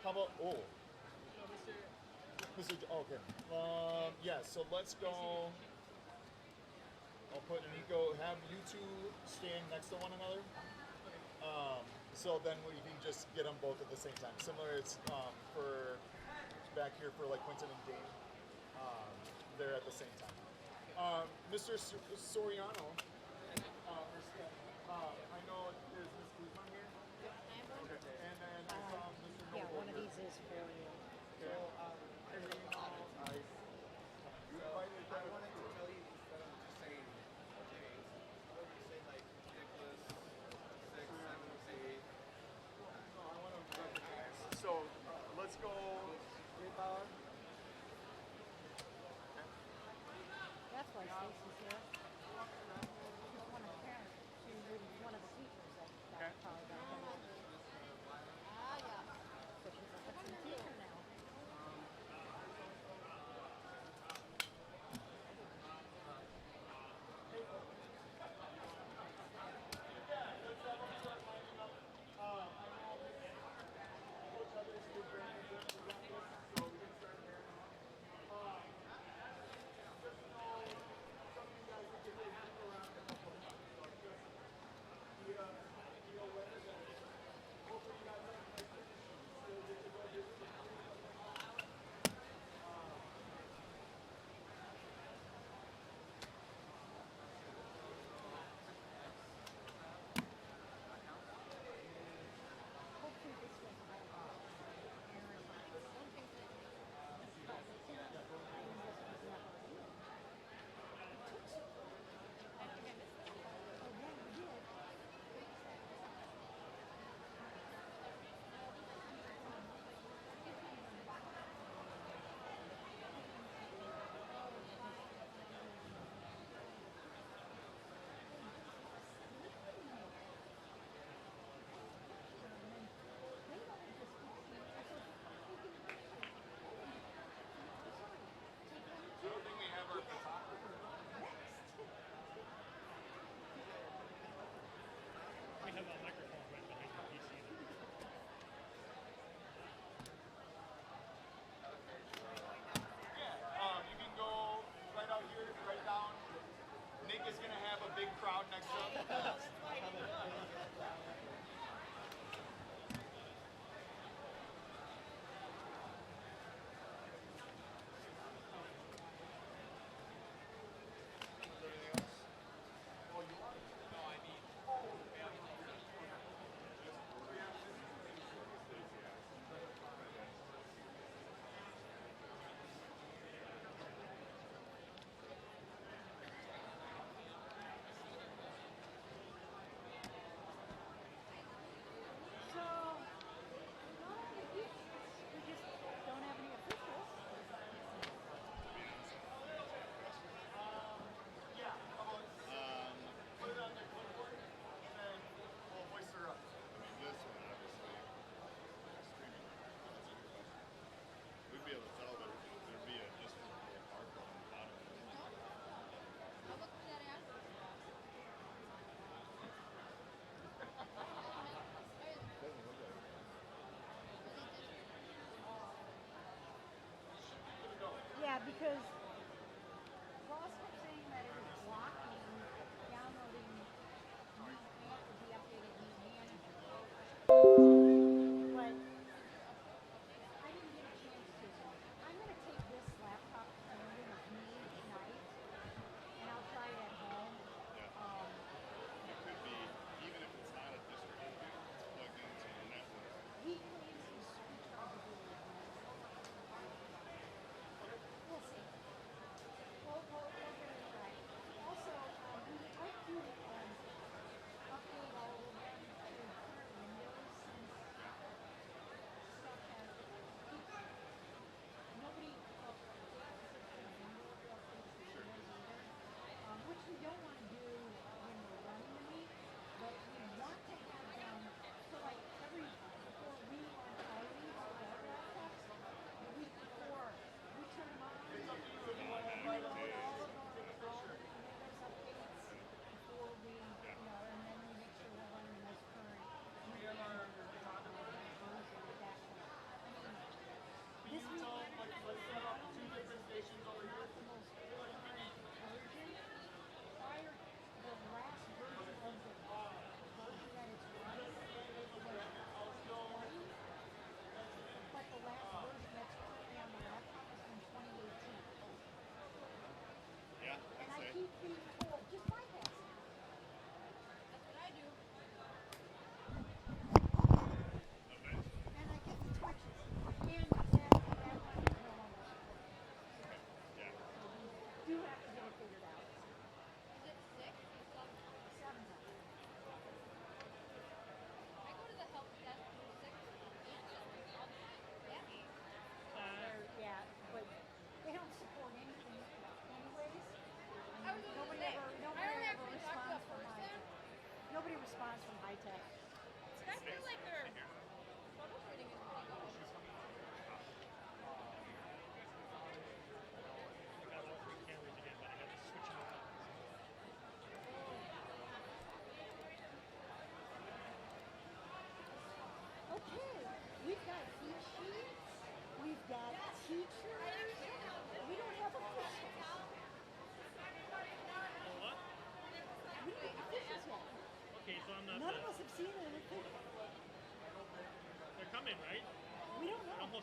How about Mr. Okay. Yeah. So let's go. I'll put Nico. Have you two stand next to one another. So then we can just get them both at the same time. Similar, it's for back here for like Quentin and Dane. They're at the same time. Mr. Soriano, I know there's Ms. Guzman here. Okay. And then Mr. Noble. Yeah, one of these is for you. Okay. I wanted to tell you instead of just saying James, what do you say like Nicholas 6, 7, 8? No, I want to recognize. So let's go. That's why Stacy's here. She's one of the parents. She's one of the teachers that probably got her. So she's a Hudson teacher now.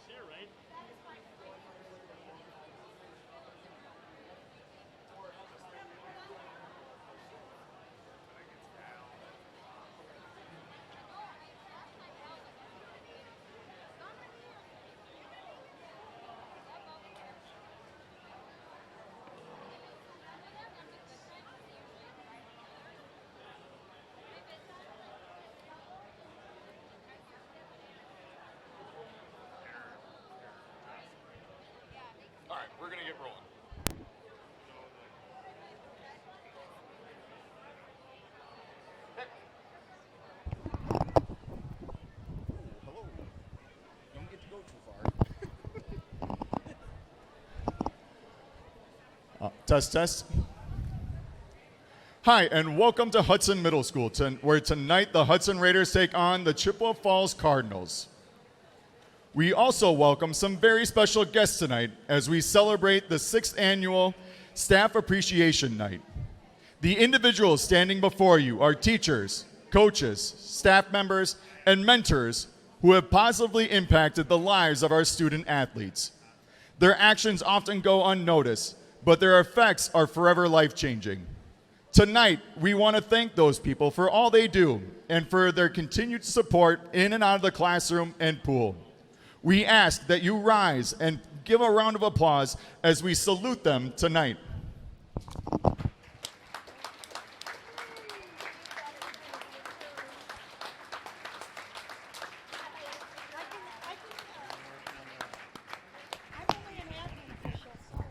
chair, right? All right, we're gonna get rolling. Hello. Don't get to go too far. Test, test. Hi, and welcome to Hudson Middle School, where tonight the Hudson Raiders take on the Chippewa Falls Cardinals. We also welcome some very special guests tonight as we celebrate the 6th annual Staff Appreciation Night. The individuals standing before you are teachers, coaches, staff members, and mentors who have positively impacted the lives of our student athletes. Their actions often go unnoticed, but their effects are forever life-changing. Tonight, we want to thank those people for all they do and for their continued support in and out of the classroom and pool. We ask that you rise and give a round of applause as we salute them tonight. I'm only an admin official, sorry.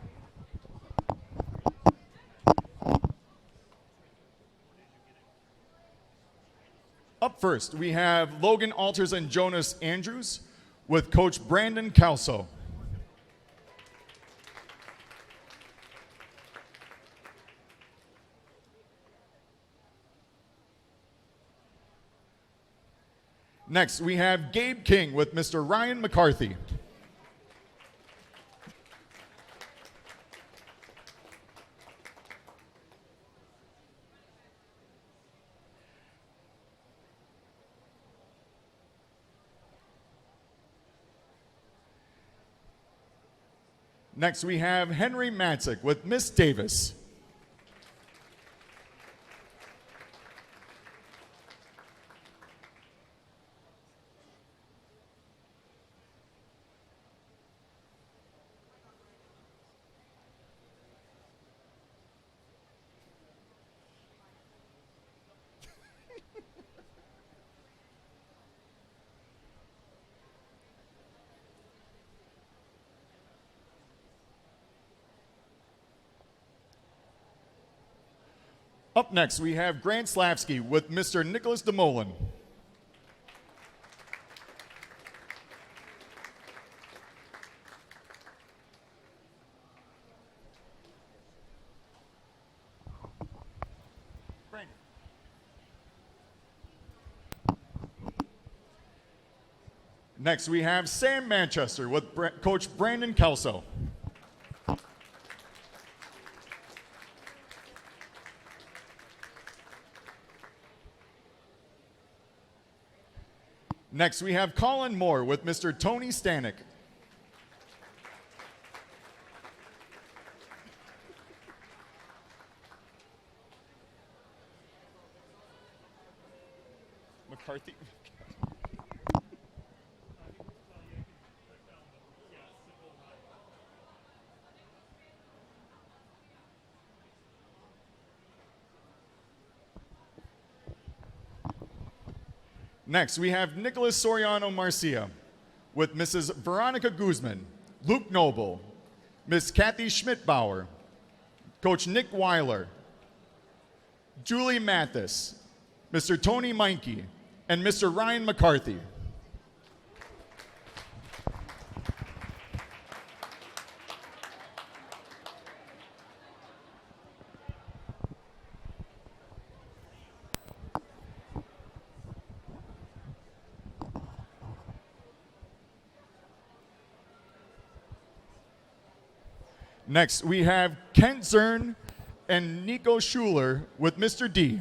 Up first, we have Logan Alters and Jonas Andrews with Coach Brandon Calso. Next, we have Gabe King with Mr. Ryan McCarthy. Next, we have Henry Matzik with Miss Davis. Up next, we have Grant Slavsky with Mr. Nicholas DeMolin. Brandon. Next, we have Sam Manchester with Coach Brandon Kelso. Next, we have Colin Moore with Mr. Tony Stanek. McCarthy. Next, we have Nicholas Soriano Marcia with Mrs. Veronica Guzman, Luke Noble, Miss Kathy Schmidbauer, Coach Nick Weiler, Julie Mathis, Mr. Tony Meinke, and Mr. Ryan McCarthy. Next, we have Kent Zern and Nico Schuler with Mr. D.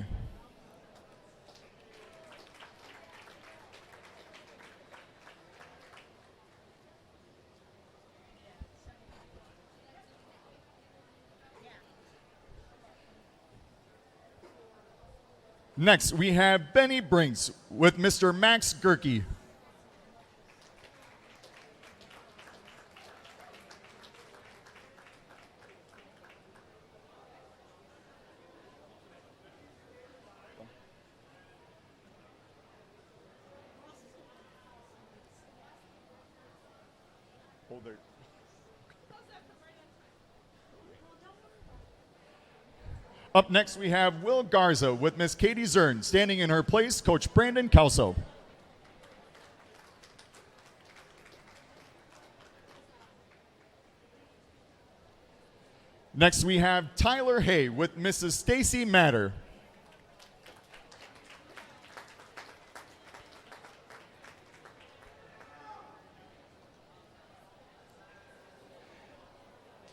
Next, we have Benny Brinks with Mr. Max Gerke. Hold there. Up next, we have Will Garza with Miss Katie Zern. Standing in her place, Coach Brandon Calso. Next, we have Tyler Hay with Mrs. Stacy Matter.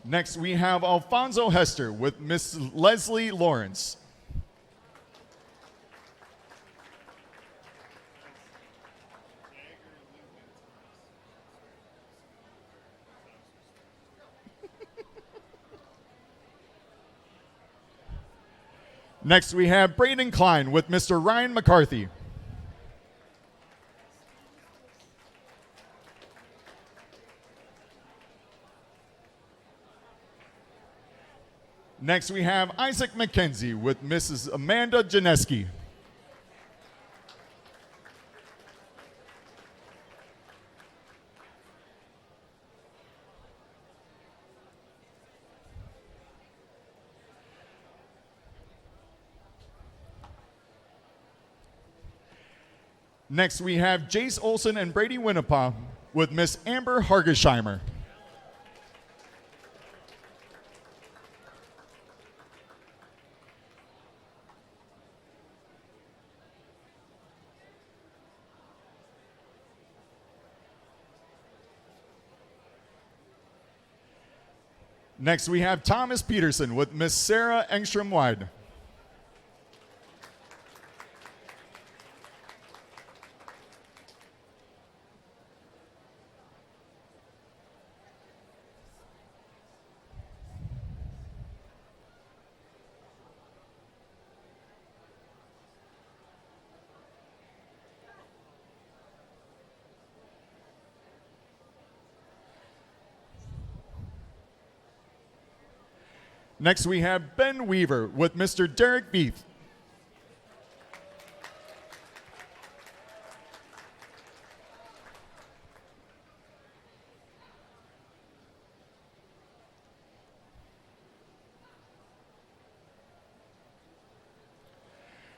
Next, we have Alfonso Hester with Miss Leslie Lawrence. Next, we have Braden Klein with Mr. Ryan McCarthy. Next, we have Isaac McKenzie with Mrs. Amanda Janeski. Next, we have Jace Olson and Brady Winnepaw with Miss Amber Hargesheimer. Next, we have Thomas Peterson with Miss Sarah Engstrom-Wide. Next, we have Ben Weaver with Mr. Derek Beath.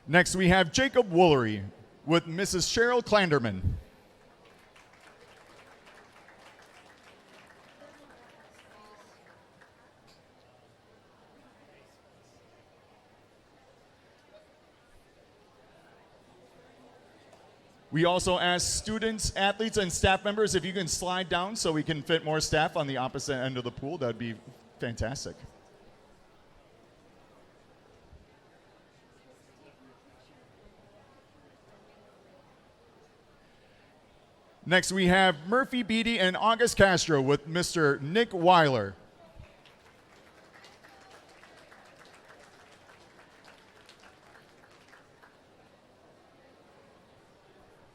Next, we have Jacob Woolery with Mrs. Cheryl Klanderman. We also ask students, athletes, and staff members if you can slide down so we can fit more staff on the opposite end of the pool. That would be fantastic. Next, we have Murphy Beatty and August Castro with Mr. Nick Weiler.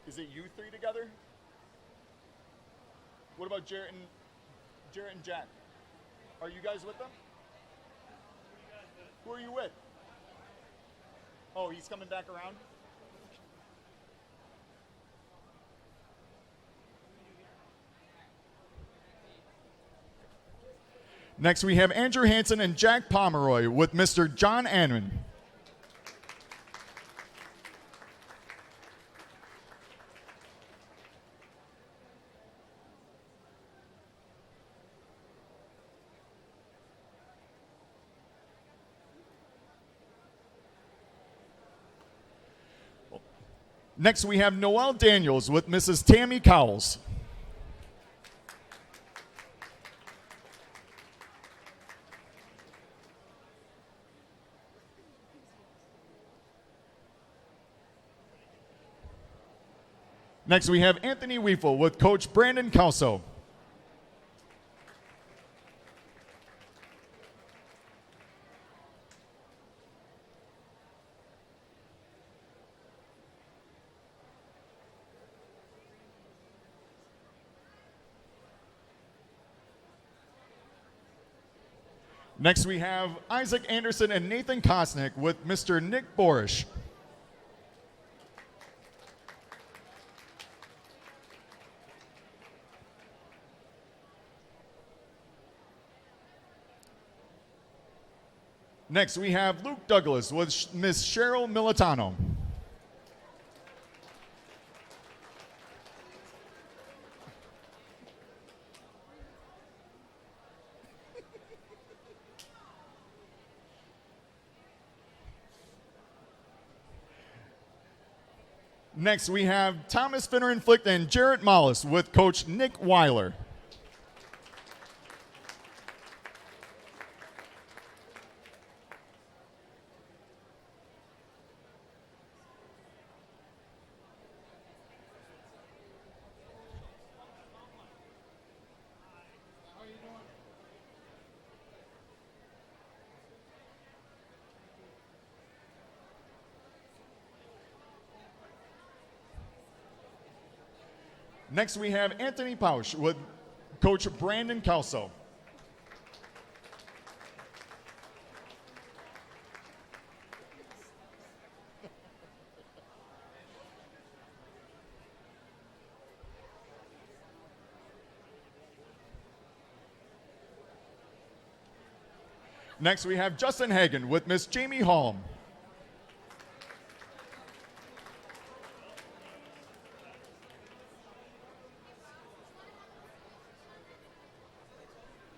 Is it you three together? What about Jarrett and Jack? Are you guys with them? Who are you with? Oh, he's coming back around? Next, we have Andrew Hansen and Jack Pomeroy with Mr. John Anman. Next, we have Noelle Daniels with Mrs. Tammy Cowles. Next, we have Anthony Weefel with Coach Brandon Calso. Next, we have Isaac Anderson and Nathan Kosnick with Mr. Nick Borish. Next, we have Luke Douglas with Miss Cheryl Militano. Next, we have Thomas Finner-Inflict and Jarrett Mollis with Coach Nick Weiler. Next, we have Anthony Pausch with Coach Brandon Kelso. Next, we have Justin Hagan with Miss Jamie Holm.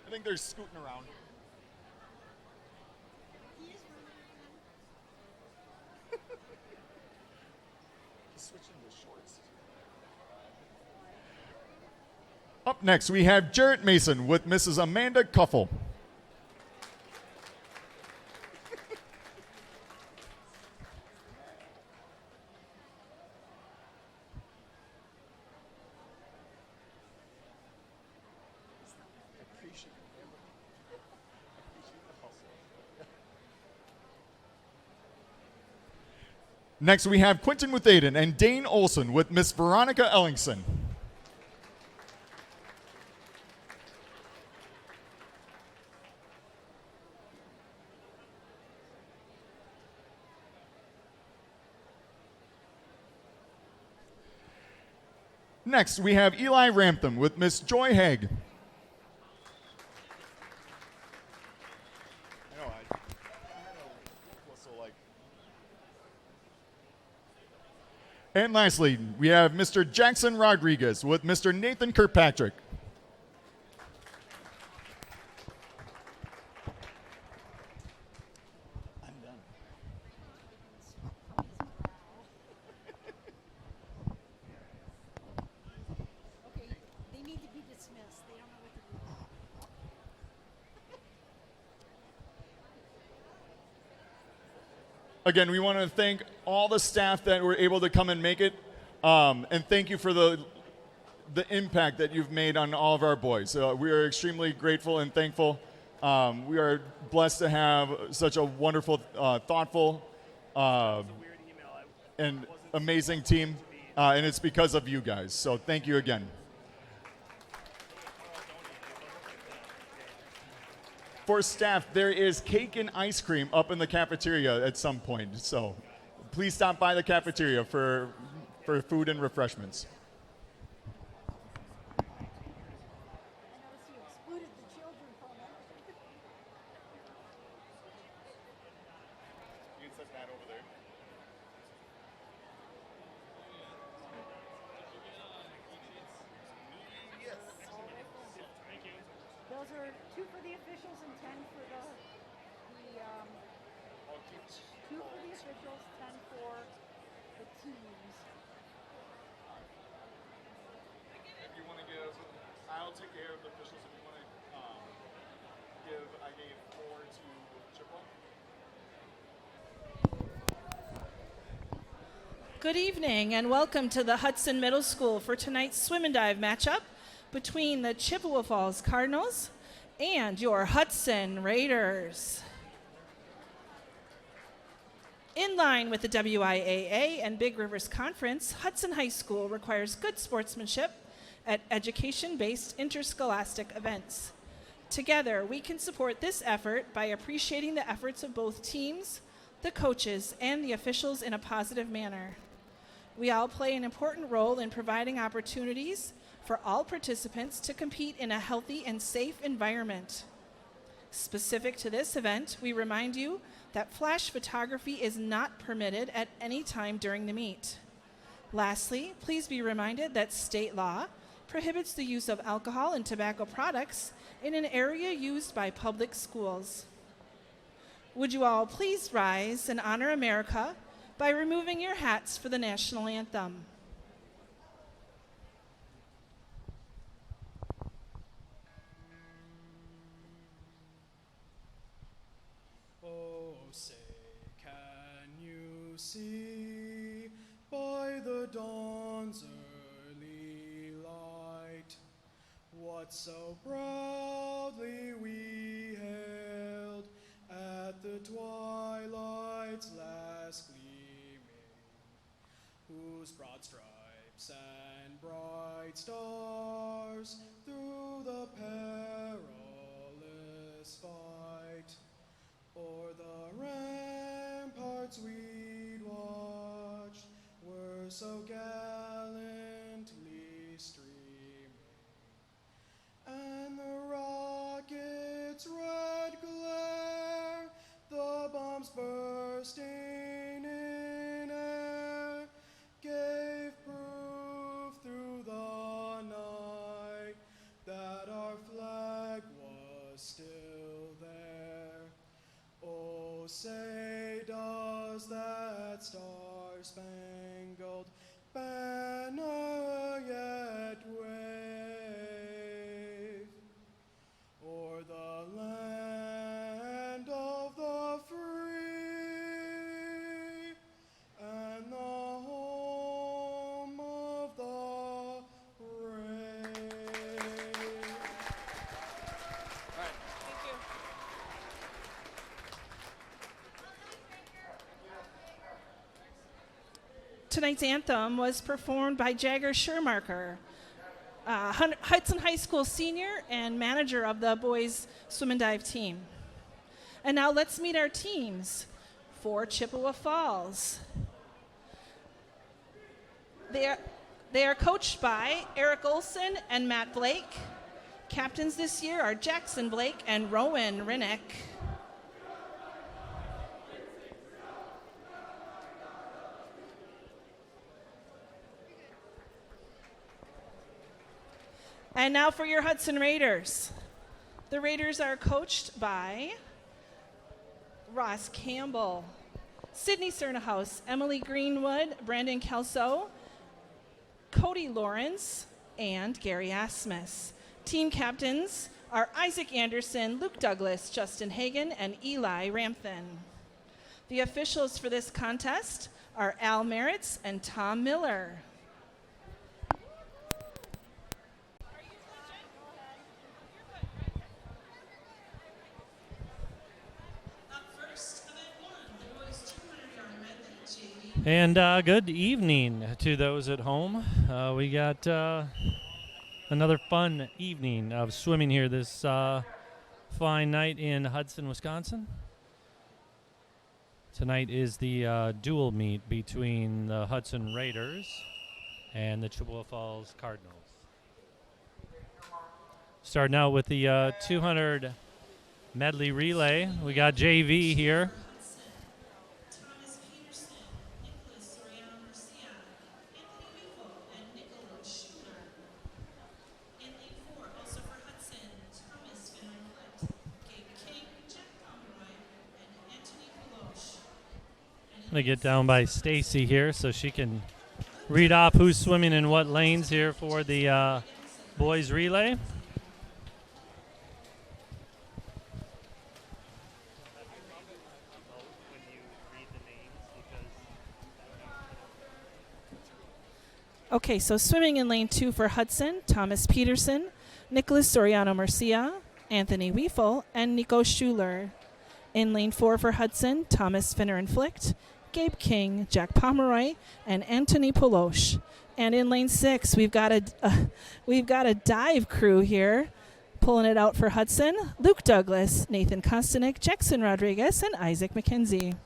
I think they're scooting around. Switching to shorts. Up next, we have Jarrett Mason with Mrs. Amanda Cuffle. Next, we have Quentin Withaden and Dane Olson with Miss Veronica Ellingson. Next, we have Eli Ramtham with Miss Joy Haig. And lastly, we have Mr. Jackson Rodriguez with Mr. Nathan Kirkpatrick. I'm done. Okay, they need to be dismissed. They don't know what to do. Again, we want to thank all the staff that were able to come and make it, and thank you for the impact that you've made on all of our boys. We are extremely grateful and thankful. We are blessed to have such a wonderful, thoughtful, and amazing team, and it's because of you guys. So thank you again. For staff, there is cake and ice cream up in the cafeteria at some point. So please stop by the cafeteria for food and refreshments. Notice you excluded the children from it. You can set that over there. Those are 2 for the officials and 10 for the 2 for the officials, 10 for the teams. If you want to give, I'll take care of the officials. If you want to give, I gave 4 to Chippewa. Good evening and welcome to the Hudson Middle School for tonight's swim and dive matchup between the Chippewa Falls Cardinals and your Hudson Raiders. In line with the WIAA and Big Rivers Conference, Hudson High School requires good sportsmanship at education-based interscholastic events. Together, we can support this effort by appreciating the efforts of both teams, the coaches, and the officials in a positive manner. We all play an important role in providing opportunities for all participants to compete in a healthy and safe environment. Specific to this event, we remind you that flash photography is not permitted at any time during the meet. Lastly, please be reminded that state law prohibits the use of alcohol and tobacco products in an area used by public schools. Would you all please rise and honor America by removing your hats for the national anthem? Oh, say, can you see by the dawn's early light what so proudly we hailed at the twilight's last gleaming, whose broad stripes and bright stars through the perilous fight o'er the ramparts we'd watched were so gallantly streaming, and the rocket's red glare, the bombs bursting in air, gave proof through the night that our flag was still there. Oh, say, does that star-spangled banner yet wave o'er the land of the free and the home of the brave? Tonight's anthem was performed by Jagger Schermarker, Hudson High School senior and manager of the boys swim and dive team. And now let's meet our teams for Chippewa Falls. They are coached by Eric Olson and Matt Blake. Captains this year are Jackson Blake and Rowan Rinnick. And now for your Hudson Raiders. The Raiders are coached by Ross Campbell, Sydney Cernahouse, Emily Greenwood, Brandon Kelso, Cody Lawrence, and Gary Asmus. Team captains are Isaac Anderson, Luke Douglas, Justin Hagan, and Eli Ramthen. The officials for this contest are Al Merritz and Tom Miller. And good evening to those at home. We got another fun evening of swimming here this fine night in Hudson, Wisconsin. Tonight is the dual meet between the Hudson Raiders and the Chippewa Falls Cardinals. Starting out with the 200 medley relay. We got JV here. I'm going to get down by Stacy here so she can read off who's swimming in what lanes here for the boys relay. Okay, so swimming in lane 2 for Hudson, Thomas Peterson, Nicholas Soriano Murcia, Anthony Weefel, and Nico Schuler. In lane 4 for Hudson, Thomas Finner and Flicht, Gabe King, Jack Pomeroy, and Anthony Polosh. And in lane 6, we've got a dive crew here. Pulling it out for Hudson, Luke Douglas, Nathan Kostanek, Jackson Rodriguez, and Isaac McKenzie.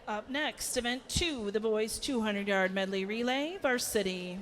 Up next, event 2, the boys 200-yard medley relay, Varsity.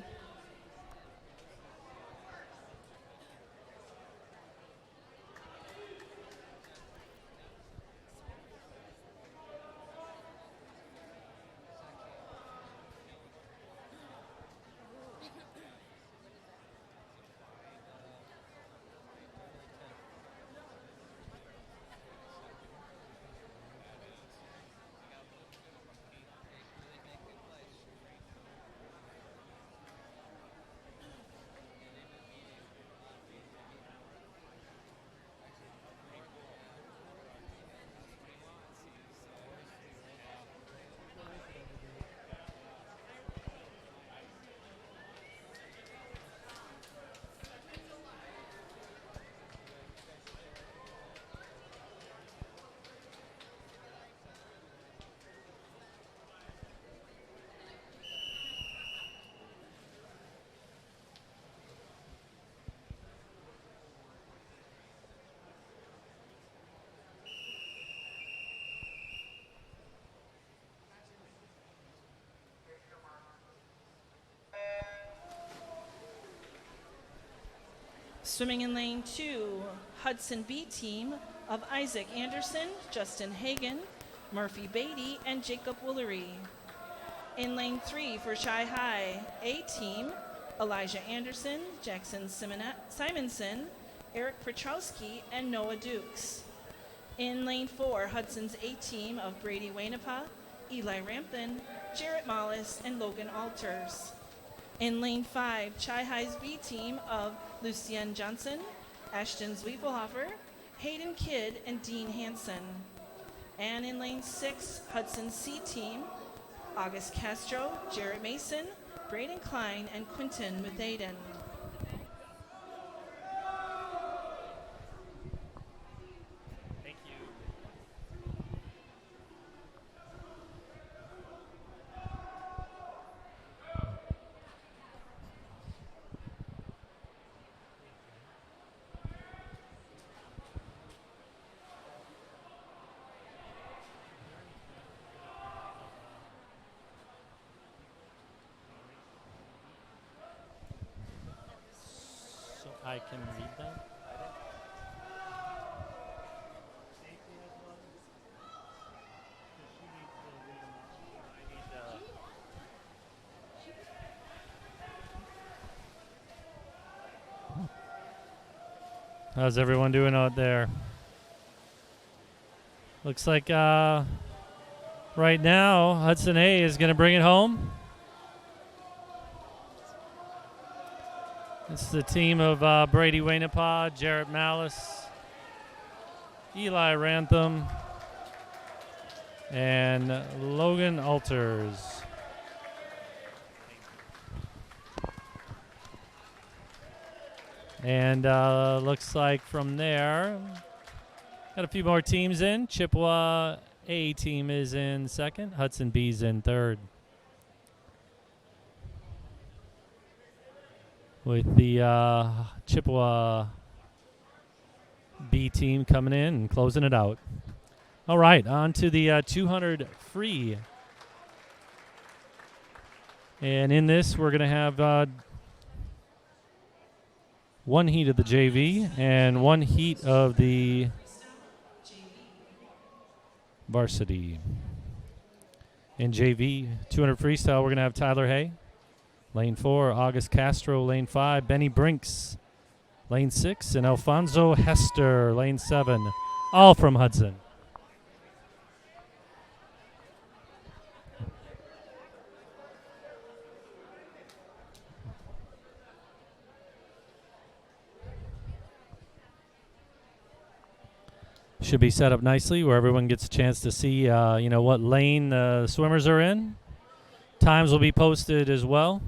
Swimming in lane 2, Hudson B team of Isaac Anderson, Justin Hagan, Murphy Beatty, and Jacob Woolery. In lane 3 for Chi High A team, Elijah Anderson, Jackson Simonson, Eric Petrowski, and Noah Dukes. In lane 4, Hudson's A team of Brady Wainapa, Eli Rampton, Jarrett Mollis, and Logan Alters. In lane 5, Chi High's B team of Lucien Johnson, Ashton Zwiebelhofer, Hayden Kidd, and Dean Hansen. And in lane 6, Hudson's C team, August Castro, Jarrett Mason, Braden Klein, and Quinton Muthaden. Thank you. So I can read that? How's everyone doing out there? Looks like right now Hudson A is going to bring it home. It's the team of Brady Wainapaw, Jarrett Malice, Eli Rantham, and Logan Alters. And looks like from there, got a few more teams in. Chippewa A team is in second. Hudson B's in third. With the Chippewa B team coming in and closing it out. All right, on to the 200 free. And in this, we're going to have one heat of the JV and one heat of the Varsity. In JV, 200 freestyle, we're going to have Tyler Hay. Lane 4, August Castro. Lane 5, Benny Brinks. Lane 6, and Alfonso Hester. Lane 7, all from Hudson. Should be set up nicely where everyone gets a chance to see, what lane the swimmers are in. Times will be posted as well.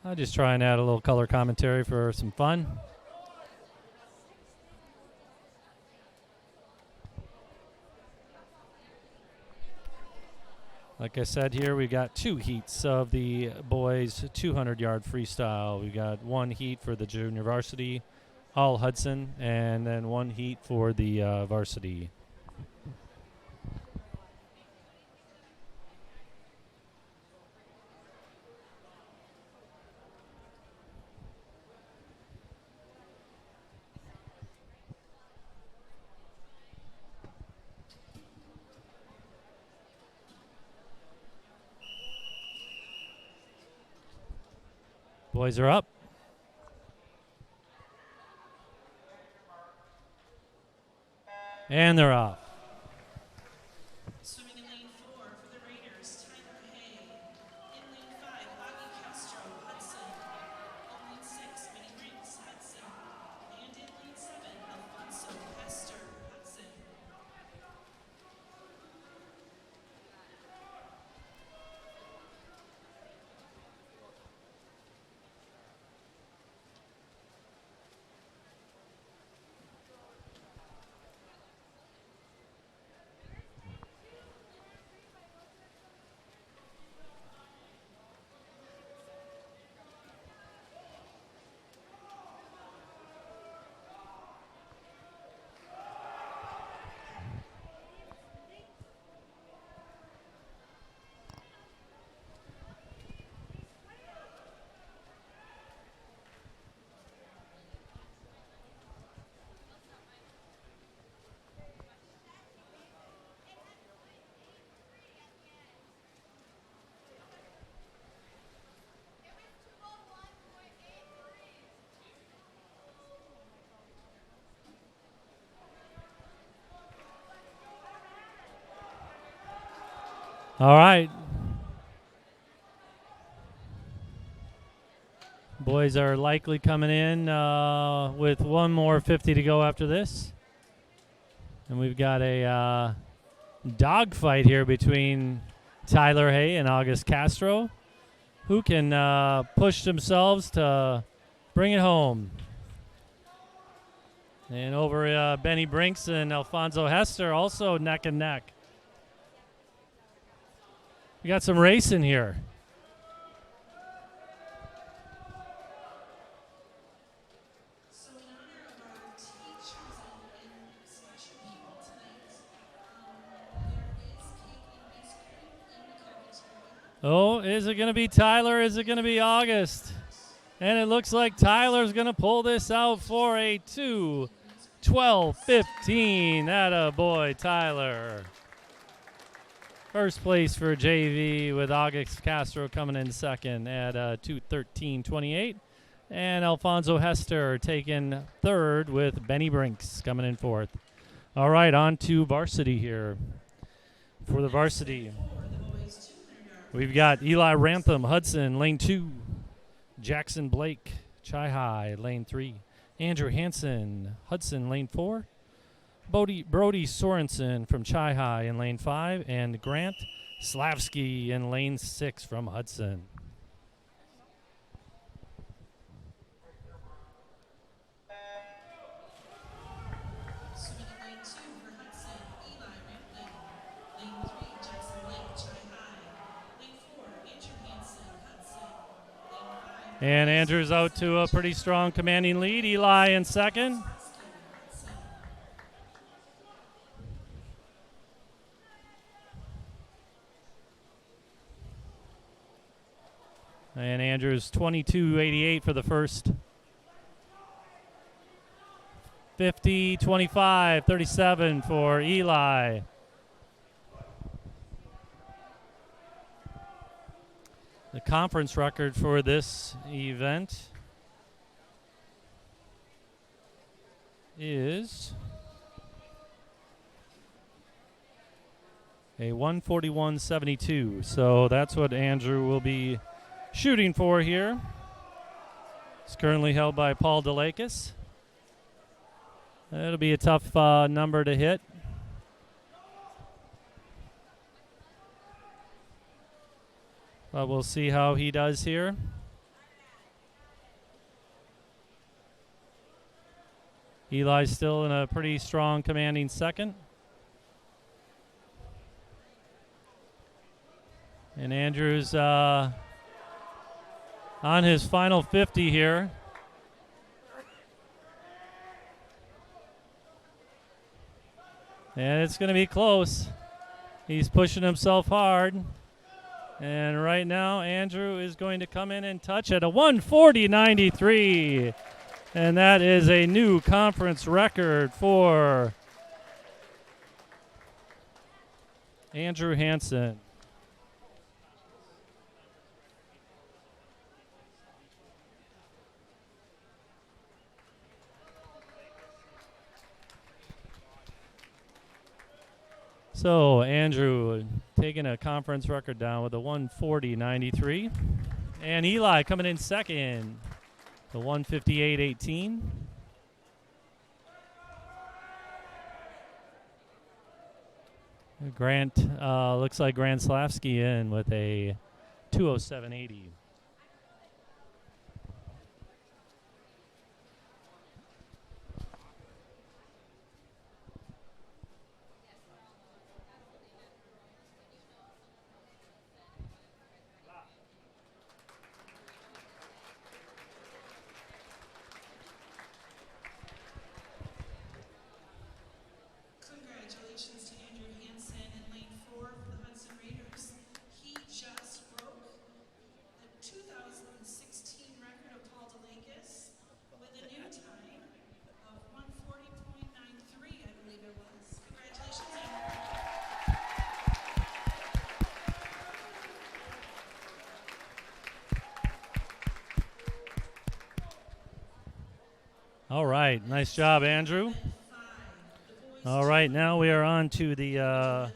I'll just try and add a little color commentary for some fun. Like I said here, we got 2 heats of the boys 200-yard freestyle. We got 1 heat for the junior varsity, all Hudson, and then 1 heat for the varsity. Boys are up. And they're off. Swimming in lane 4 for the Raiders, Tyler Hay. In lane 5, Augie Castro, Hudson. In lane 6, Benny Brinks, Hudson. And in lane 7, Alfonso Hester, Hudson. All right. Boys are likely coming in with one more 50 to go after this. And we've got a dogfight here between Tyler Hay and August Castro, who can push themselves to bring it home. And over Benny Brinks and Alfonso Hester, also neck and neck. We got some racing here. So in honor of our teachers and special people tonight, there is cake and ice cream in the cafeteria. Oh, is it going to be Tyler? Is it going to be August? And it looks like Tyler's going to pull this out for a 2:12:15. Atta boy, Tyler. First place for JV with August Castro coming in second at 2:13:28. And Alfonso Hester taking third with Benny Brinks coming in fourth. All right, on to varsity here. For the varsity, we've got Eli Rantham, Hudson, lane 2. Jackson Blake, Chi High, lane 3. Andrew Hansen, Hudson, lane 4. Brody Sorensen from Chi High in lane 5. And Grant Slavsky in lane 6 from Hudson. And Andrew's out to a pretty strong commanding lead. Eli in second. And Andrew's 22.88 for the first. 50, 25, 37 for Eli. The conference record for this event is a 141.72. So that's what Andrew will be shooting for here. It's currently held by Paul DeLakis. It'll be a tough number to hit. But we'll see how he does here. Eli's still in a pretty strong commanding second. And Andrew's on his final 50 here. And it's going to be close. He's pushing himself hard. And right now, Andrew is going to come in and touch at a 140.93. And that is a new conference record for Andrew Hansen. So Andrew taking a conference record down with a 140.93. And Eli coming in second, the 158.18. Grant, looks like Grant Slavsky in with a 207.80. Congratulations to Andrew Hansen in lane 4 for the Hudson Raiders. He just broke the 2016 record of Paul DeLakis with a new time of 140.93, I believe it was. Congratulations, Andrew. All right, nice job, Andrew. All right, now we are on to the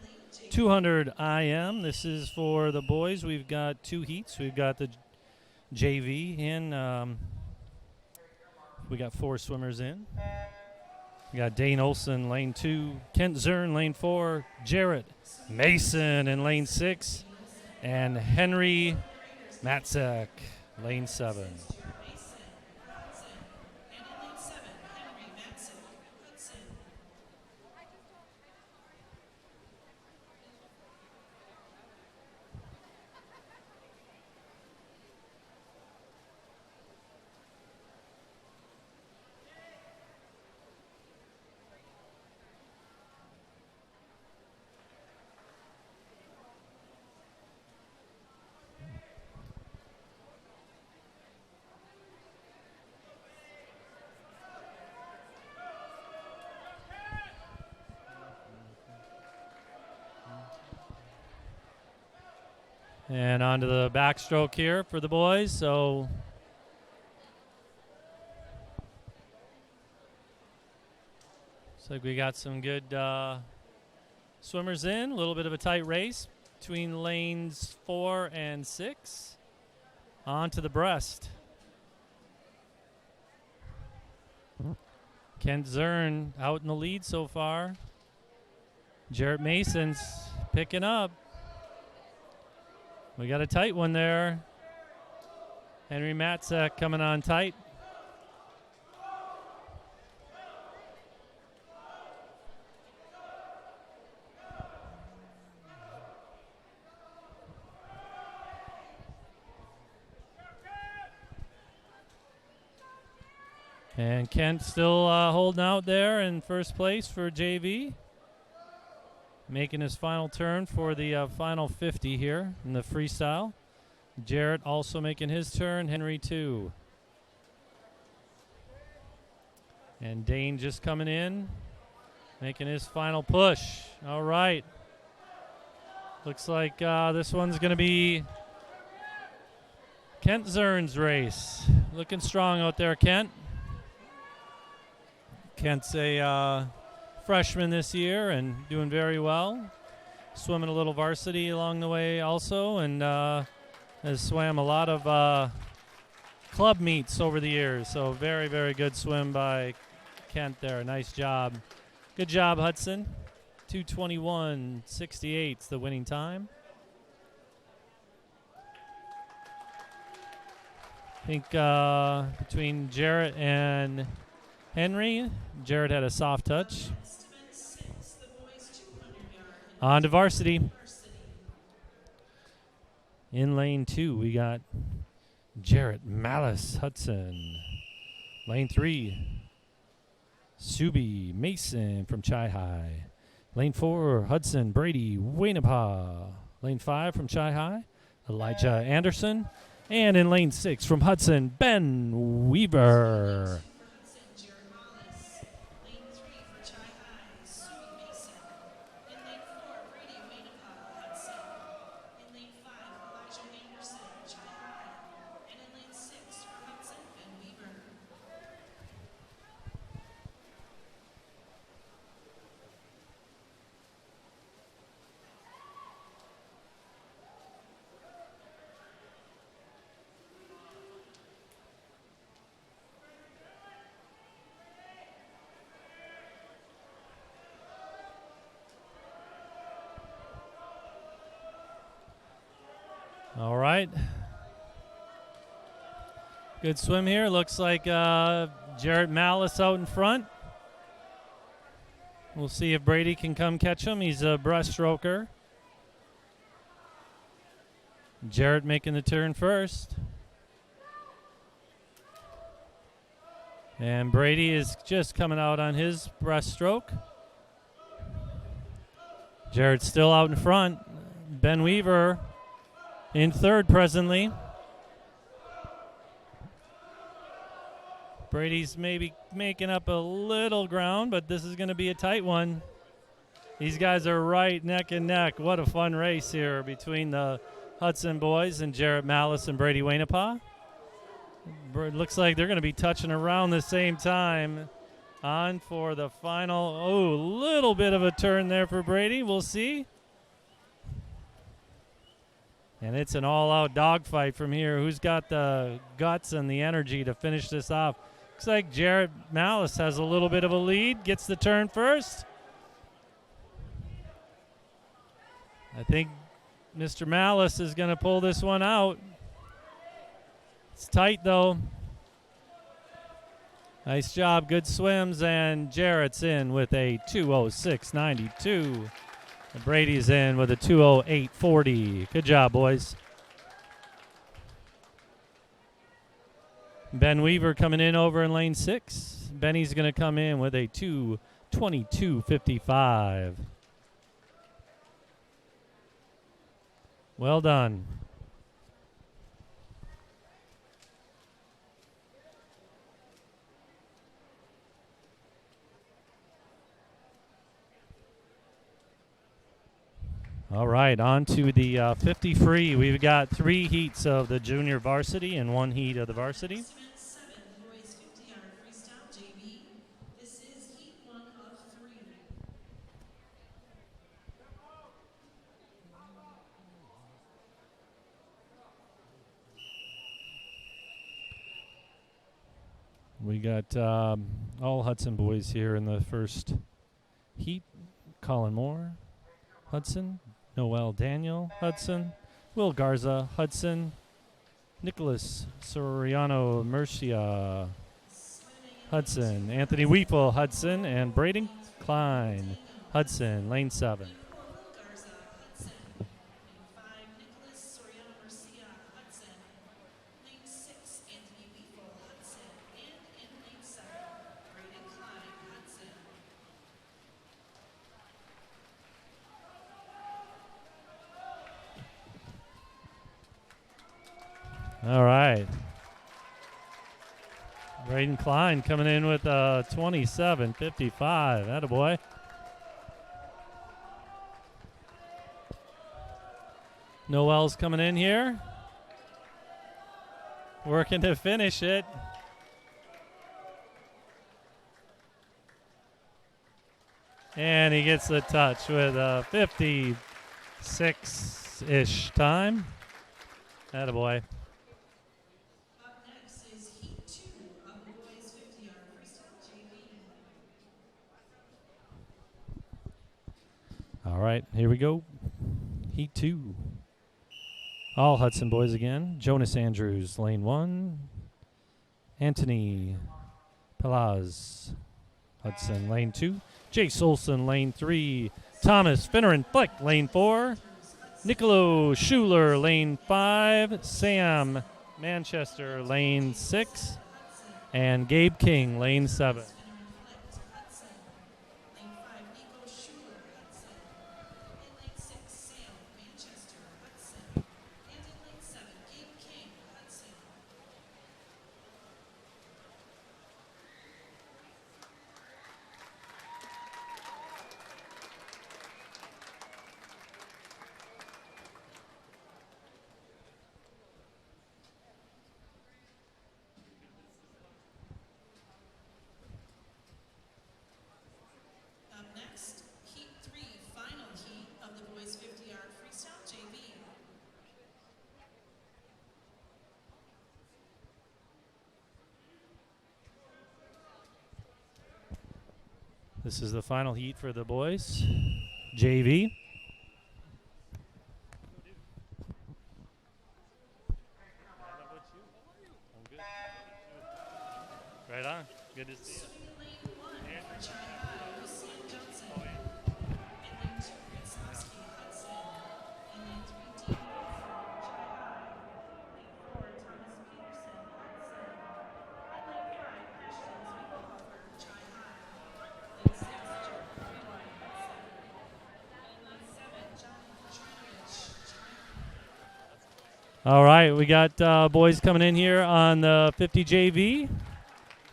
200 IM. This is for the boys. We've got two heats. We've got the JV in. We got 4 swimmers in. We got Dane Olson, lane 2. Kent Zern, lane 4. Jarrett Mason in lane 6. And Henry Matzek, lane 7. And on to the backstroke here for the boys. So looks like we got some good swimmers in. A little bit of a tight race between lanes 4 and 6. On to the breast. Kent Zern out in the lead so far. Jarrett Mason's picking up. We got a tight one there. Henry Matzek coming on tight. And Kent still holding out there in first place for JV. Making his final turn for the final 50 here in the freestyle. Jarrett also making his turn. Henry too. And Dane just coming in. Making his final push. All right. Looks like this one's going to be Kent Zern's race. Looking strong out there, Kent. Kent's a freshman this year and doing very well. Swimming a little varsity along the way also, and has swam a lot of club meets over the years. So very, very good swim by Kent there. Nice job. Good job, Hudson. 2:21.68 is the winning time. I think between Jarrett and Henry, Jarrett had a soft touch. On to varsity. In lane 2, we got Jarrett Malice Hudson. Lane 3, Subi Mason from Chi High. Lane 4, Hudson Brady Wainapa. Lane 5 from Chi High, Elijah Anderson. And in lane 6 from Hudson, Ben Weaver. All right. Good swim here. Looks like Jarrett Malice out in front. We'll see if Brady can come catch him. He's a breaststroker. Jarrett making the turn first. And Brady is just coming out on his breaststroke. Jarrett's still out in front. Ben Weaver in third presently. Brady's maybe making up a little ground, but this is going to be a tight one. These guys are right neck and neck. What a fun race here between the Hudson boys and Jarrett Malice and Brady Wainapa. Looks like they're going to be touching around the same time. On for the final. Oh, little bit of a turn there for Brady. We'll see. And it's an all-out dogfight from here. Who's got the guts and the energy to finish this off? Looks like Jarrett Malice has a little bit of a lead. Gets the turn first. I think Mr. Malice is going to pull this one out. It's tight, though. Nice job. Good swims. And Jarrett's in with a 2:06.92. Brady's in with a 2:08.40. Good job, boys. Ben Weaver coming in over in lane 6. Benny's going to come in with a 2:22.55. Well done. All right, on to the 50 free. We've got 3 heats of the junior varsity and 1 heat of the varsity. We got all Hudson boys here in the first heat. Colin Moore, Hudson. Noel Daniel, Hudson. Will Garza, Hudson. Nicholas Soriano Murcia, Hudson. Anthony Weefel, Hudson. And Braden Klein, Hudson, lane 7. All right. Braden Klein coming in with a 27.55. Attaboy. Noel's coming in here. Working to finish it. And he gets the touch with a 56-ish time. Attaboy. All right, here we go. Heat 2. All Hudson boys again. Jonas Andrews, lane 1. Anthony Pelaz, Hudson, lane 2. Jace Olson, lane 3. Thomas Finneran Flick, lane 4. Nicolo Schuler, lane 5. Sam Manchester, lane 6. And Gabe King, lane 7. This is the final heat for the boys. JV. Right on. Good to see you. All right, we got boys coming in here on the 50 JV.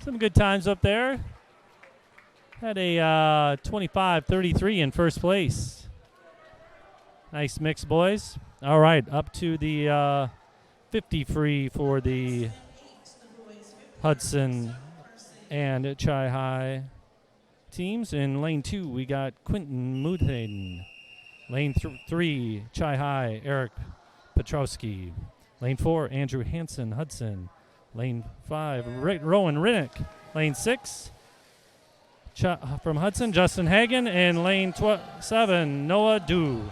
Some good times up there. Had a 25-33 in first place. Nice mix, boys. All right, up to the 50 free for the Hudson and Chi High teams. In lane 2, we got Quentin Muthaden. Lane 3, Chi High, Eric Petrowski. Lane 4, Andrew Hansen, Hudson. Lane 5, Rowan Rinnick. Lane 6, from Hudson, Justin Hagen. And lane 7, Noah Du.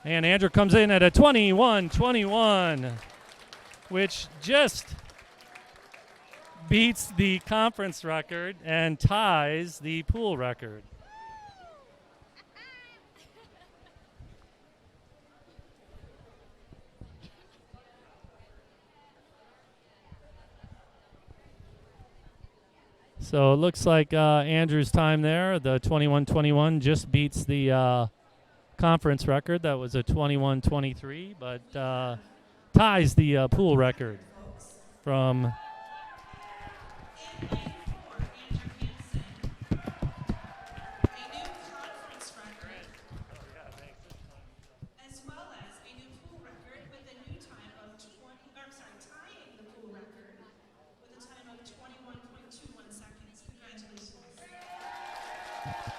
And Andrew comes in at a 21-21. Which just beats the conference record and ties the pool record. So it looks like Andrew's time there, the 21-21, just beats the conference record. That was a 21-23, but ties the pool record from as well as a new pool record with a new time of tying the pool record with a time of 21.21 seconds. Congratulations.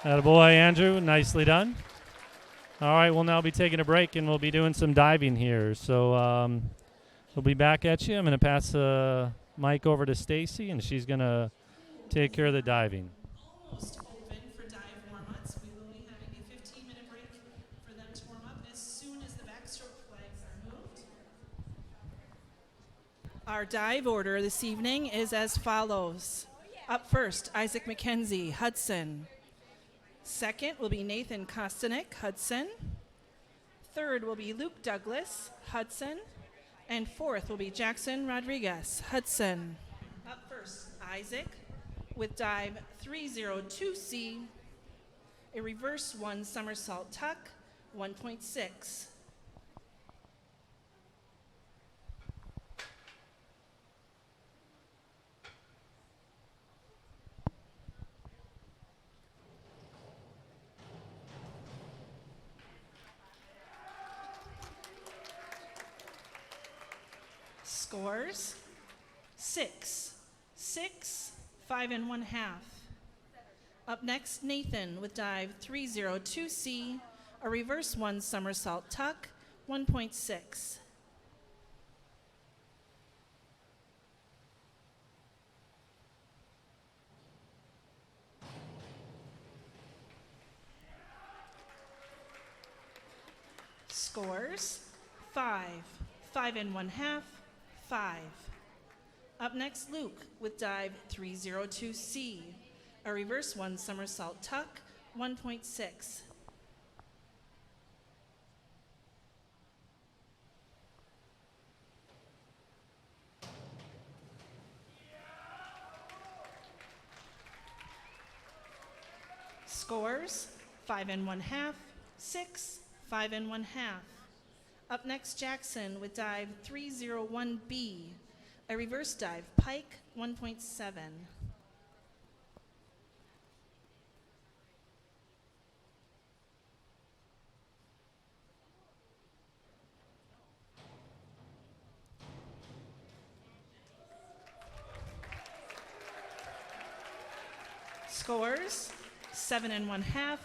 Attaboy, Andrew. Nicely done. All right, we'll now be taking a break, and we'll be doing some diving here. So we'll be back at you. I'm going to pass the mic over to Stacy, and she's going to take care of the diving. Almost open for dive warm-ups. We will be having a 15-minute break for them to warm up as soon as the backstroke flags are moved. Our dive order this evening is as follows. Up first, Isaac McKenzie, Hudson. Second will be Nathan Kostanek, Hudson. Third will be Luke Douglas, Hudson. And fourth will be Jackson Rodriguez, Hudson. Up first, Isaac with dive 302C, a reverse 1 somersault tuck, 1.6. Scores 6, 6, 5 1/2. Up next, Nathan with dive 302C, a reverse 1 somersault tuck, 1.6. Scores 5, 5 1/2, 5. Up next, Luke with dive 302C, a reverse 1 somersault tuck, 1.6. Scores 5 1/2, 6, 5 1/2. Up next, Jackson with dive 301B, a reverse dive pike, 1.7. Scores 7 1/2,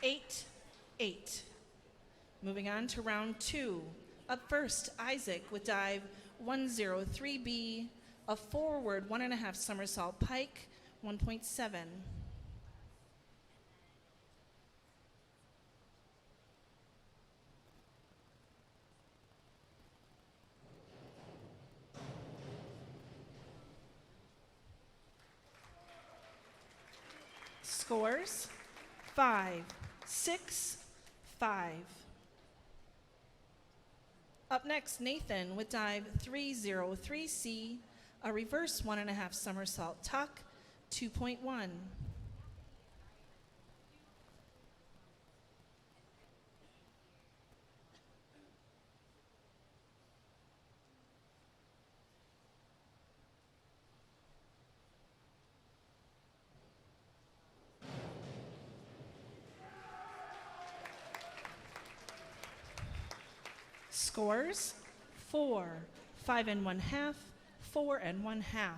8, 8. Moving on to round 2. Up first, Isaac with dive 103B, a forward 1.5 somersault pike, 1.7. Scores 5, 6, 5. Up next, Nathan with dive 303C, a reverse 1.5 somersault tuck, 2.1. Scores 4, 5 1/2, 4 1/2.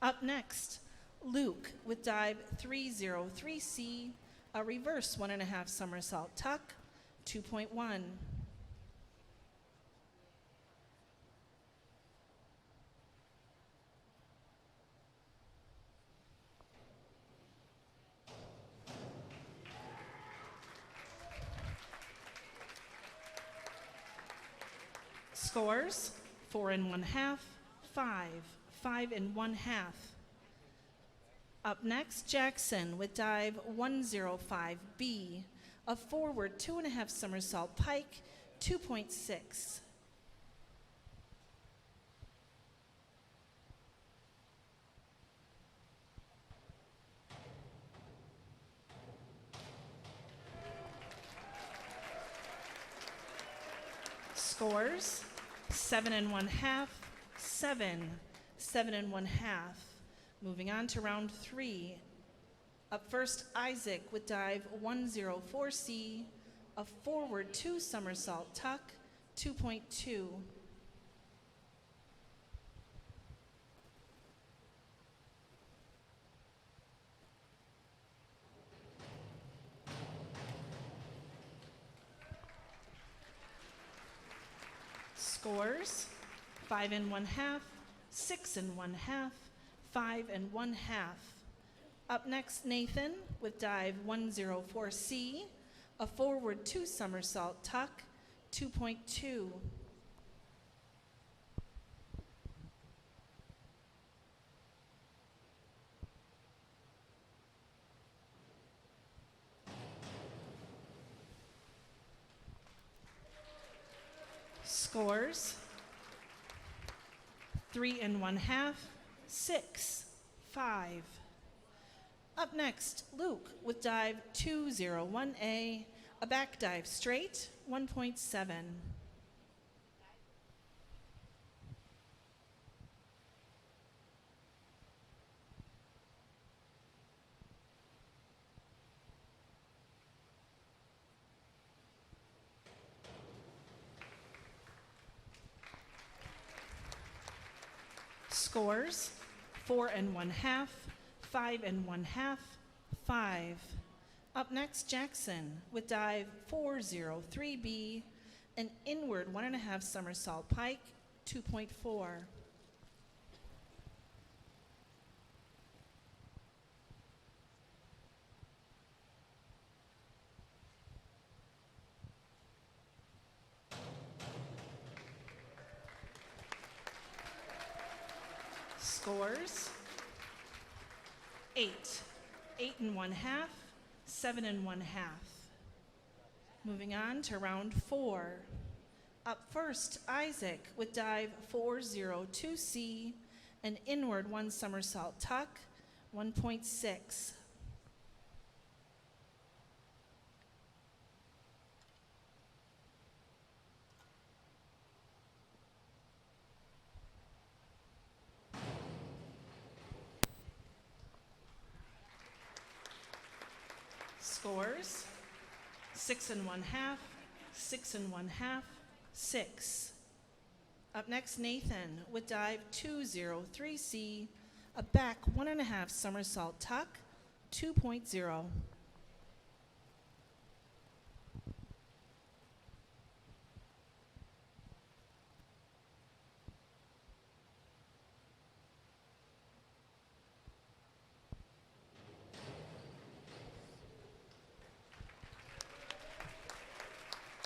Up next, Luke with dive 303C, a reverse 1.5 somersault tuck, 2.1. Scores 4 1/2, 5, 5 1/2. Up next, Jackson with dive 105B, a forward 2.5 somersault pike, 2.6. Scores 7 1/2, 7, 7 1/2. Moving on to round 3. Up first, Isaac with dive 104C, a forward 2 somersault tuck, 2.2. Scores 5 1/2, 6 1/2, 5 1/2. Up next, Nathan with dive 104C, a forward 2 somersault tuck, 2.2. Scores 3 1/2, 6, 5. Up next, Luke with dive 201A, a back dive straight, 1.7. Scores 4 1/2, 5 1/2, 5. Up next, Jackson with dive 403B, an inward 1.5 somersault pike, 2.4. Scores 8, 8 1/2, 7 1/2. Moving on to round 4. Up first, Isaac with dive 402C, an inward 1 somersault tuck, 1.6. Scores 6 1/2, 6 1/2, 6. Up next, Nathan with dive 203C, a back 1.5 somersault tuck, 2.0.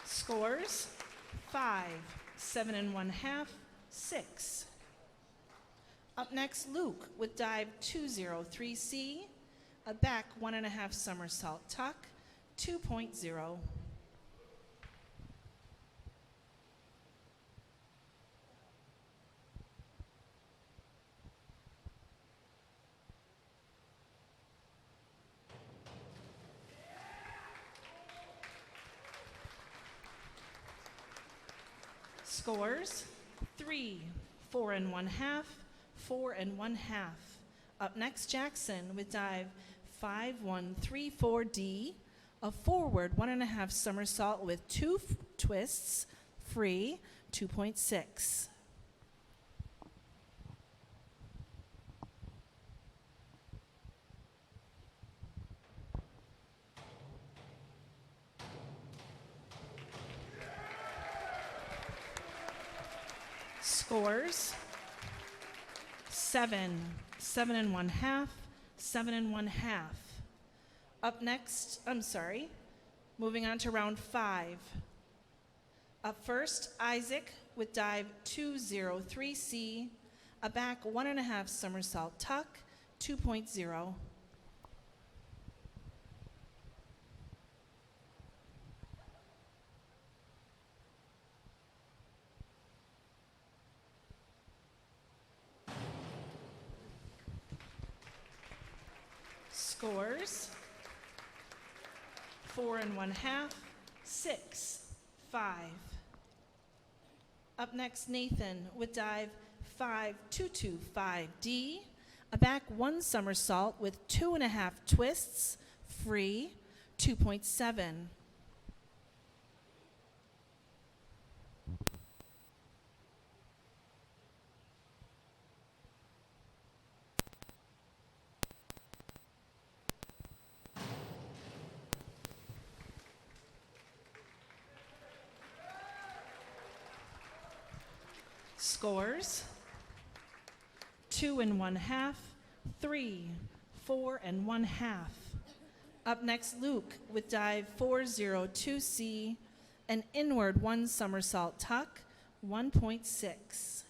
Scores 5, 7 1/2, 6. Up next, Luke with dive 203C, a back 1.5 somersault tuck, 2.0. Scores 3, 4 1/2, 4 1/2. Up next, Jackson with dive 5134D, a forward 1.5 somersault with 2 twists, free, 2.6. Scores 7, 7 1/2, 7 1/2. Up next, moving on to round 5. Up first, Isaac with dive 203C, a back 1.5 somersault tuck, 2.0. Scores 4 1/2, 6, 5. Up next, Nathan with dive 5225D, a back 1 somersault with 2.5 twists, free, 2.7. Scores: 2 1/2, 3, 4 1/2. Up next, Luke with dive 402C, an inward 1 somersault tuck, 1.6.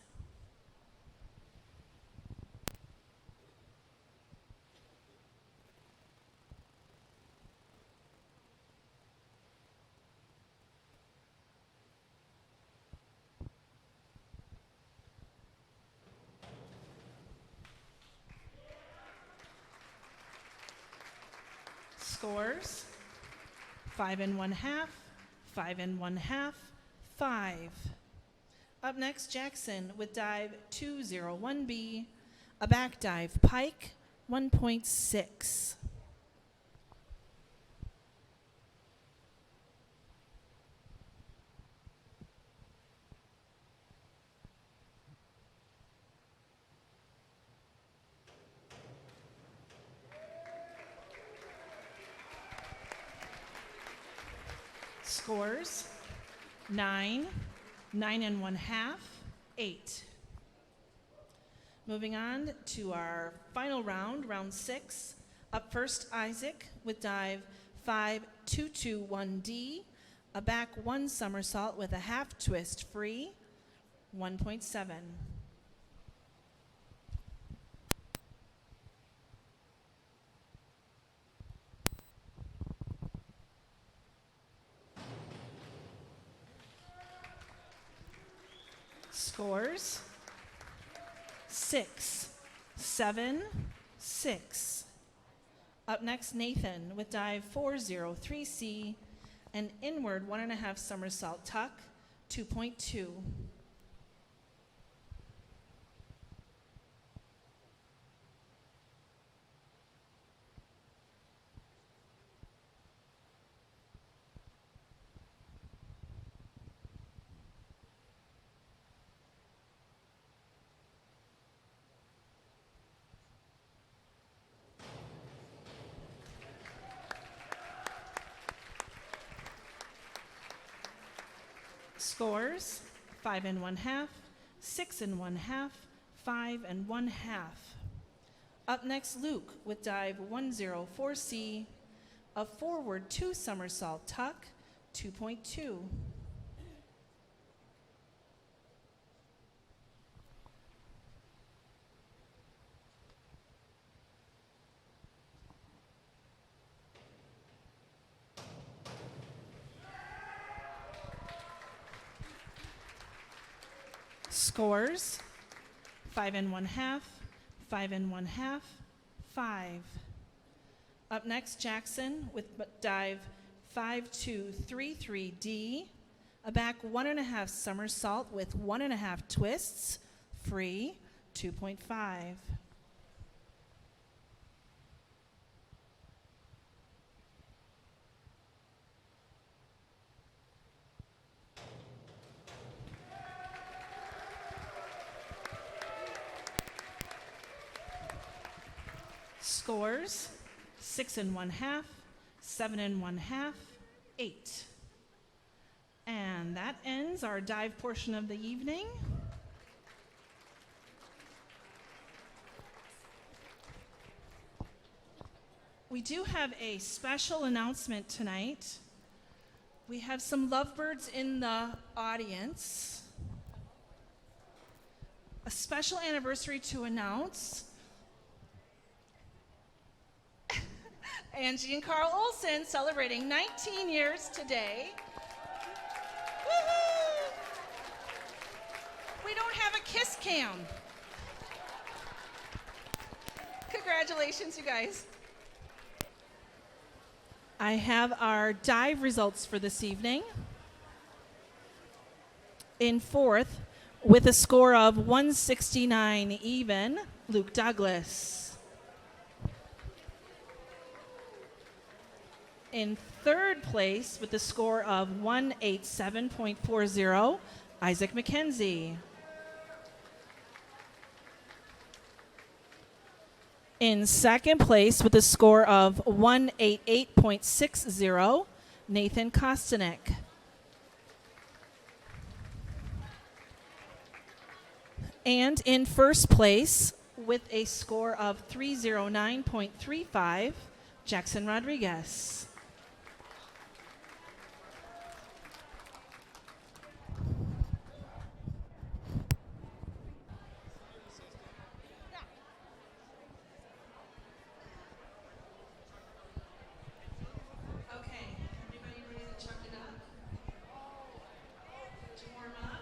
Scores: 5 1/2, 5 1/2, 5. Up next, Jackson with dive 201B, a back dive pike, 1.6. Scores: 9, 9 1/2, 8. Moving on to our final round, round 6. Up first, Isaac with dive 5221D, a back 1 somersault with a half twist free, 1.7. Scores: 6, 7, 6. Up next, Nathan with dive 403C, an inward 1 1/2 somersault tuck, 2.2. Scores: 5 1/2, 6 1/2, 5 1/2. Up next, Luke with dive 104C, a forward 2 somersault tuck, 2.2. Scores: 5 1/2, 5 1/2, 5. Up next, Jackson with dive 5233D, a back 1 1/2 somersault with 1 1/2 twists, free, 2.5. Scores: 6 1/2, 7 1/2, 8. And that ends our dive portion of the evening. We do have a special announcement tonight. We have some lovebirds in the audience. A special anniversary to announce. Angie and Carl Olson celebrating 19 years today. Woo-hoo! We don't have a kiss cam. Congratulations, you guys. I have our dive results for this evening. In fourth, with a score of 169 even, Luke Douglas. In third place, with a score of 187.40, Isaac McKenzie. In second place, with a score of 188.60, Nathan Kostanek. And in first place, with a score of 309.35, Jackson Rodriguez. Okay, everybody ready to chuck it up? To warm up?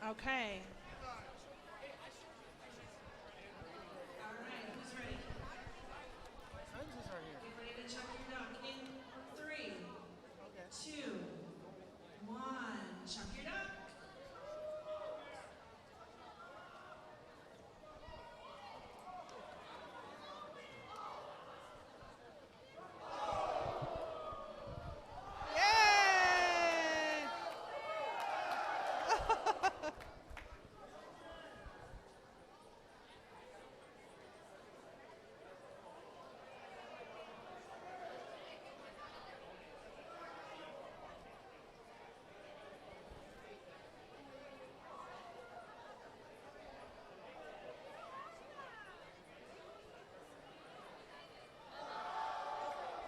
Okay. All right, who's ready? Get ready to chuck your duck in 3, 2, 1. Chuck your duck. Yay!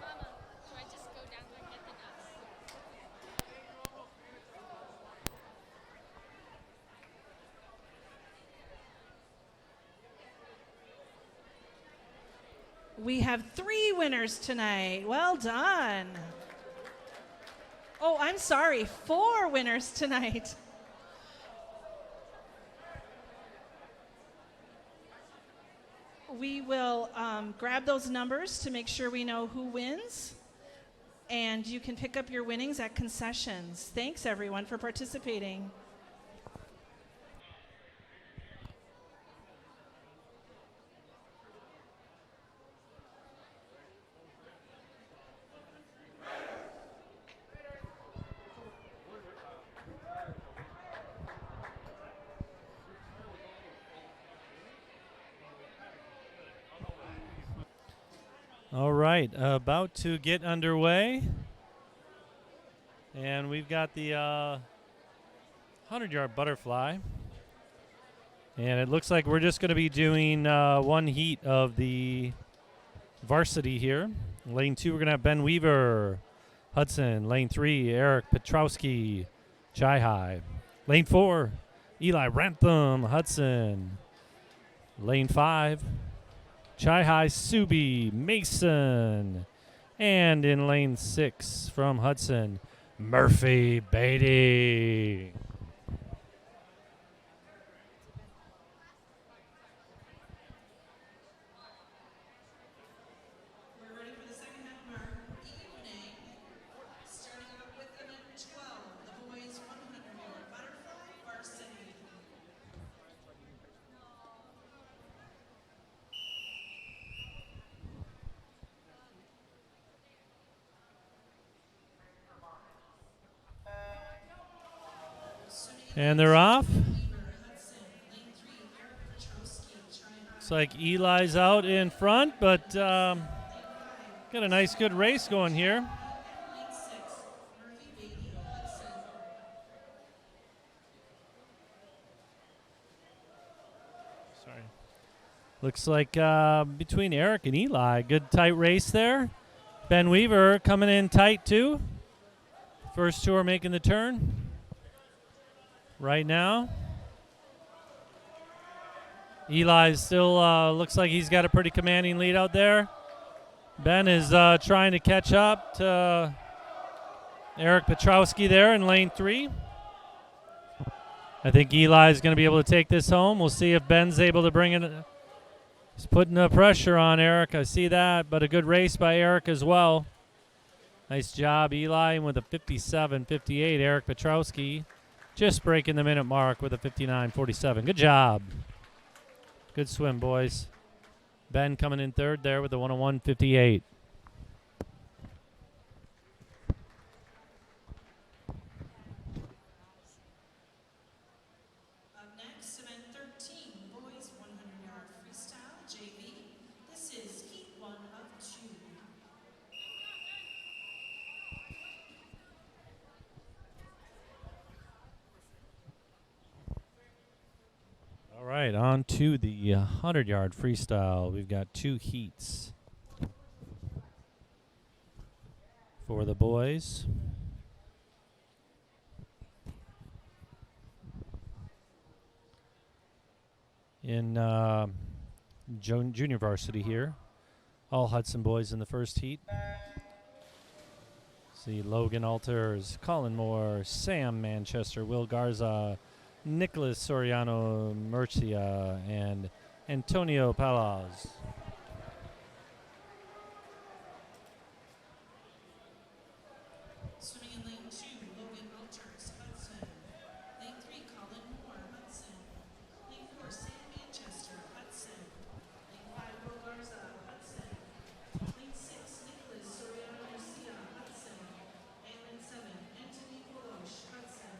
Mama, do I just go down there and get the nuts? We have 3 winners tonight. Well done. Oh, I'm sorry, 4 winners tonight. We will grab those numbers to make sure we know who wins. And you can pick up your winnings at concessions. Thanks, everyone, for participating. All right, about to get underway. And we've got the 100-yard butterfly. And it looks like we're just going to be doing one heat of the varsity here. Lane 2, we're going to have Ben Weaver, Hudson. Lane 3, Eric Petrowski, Chai High. Lane 4, Eli Rantham, Hudson. Lane 5, Chai High, Subi, Mason. And in lane 6 from Hudson, Murphy Beatty. We're ready for the second half mark. Evening. Starting out with event 12, the boys 100-yard butterfly varsity. And they're off. Looks like Eli's out in front, but got a nice, good race going here. Sorry. Looks like between Eric and Eli, good tight race there. Ben Weaver coming in tight too. First two are making the turn right now. Eli still looks like he's got a pretty commanding lead out there. Ben is trying to catch up to Eric Petrowski there in lane 3. I think Eli is going to be able to take this home. We'll see if Ben's able to bring it. He's putting the pressure on Eric. I see that, but a good race by Eric as well. Nice job, Eli, with a 57.58. Eric Petrowski just breaking the minute mark with a 59.47. Good job. Good swim, boys. Ben coming in third there with a 101.58. Up next, event 13, boys 100-yard freestyle JV. This is heat 1 of 2. on to the 100-yard freestyle. We've got 2 heats for the boys. In junior varsity here. All Hudson boys in the first heat. See Logan Alters, Colin Moore, Sam Manchester, Will Garza, Nicholas Soriano Murcia, and Antonio Palas. Swimming in lane 2, Logan Alters, Hudson. Lane 3, Colin Moore, Hudson. Lane 4, Sam Manchester, Hudson. Lane 5, Will Garza, Hudson. Lane 6, Nicholas Soriano Garcia, Hudson. And lane 7, Anthony Polosh, Hudson.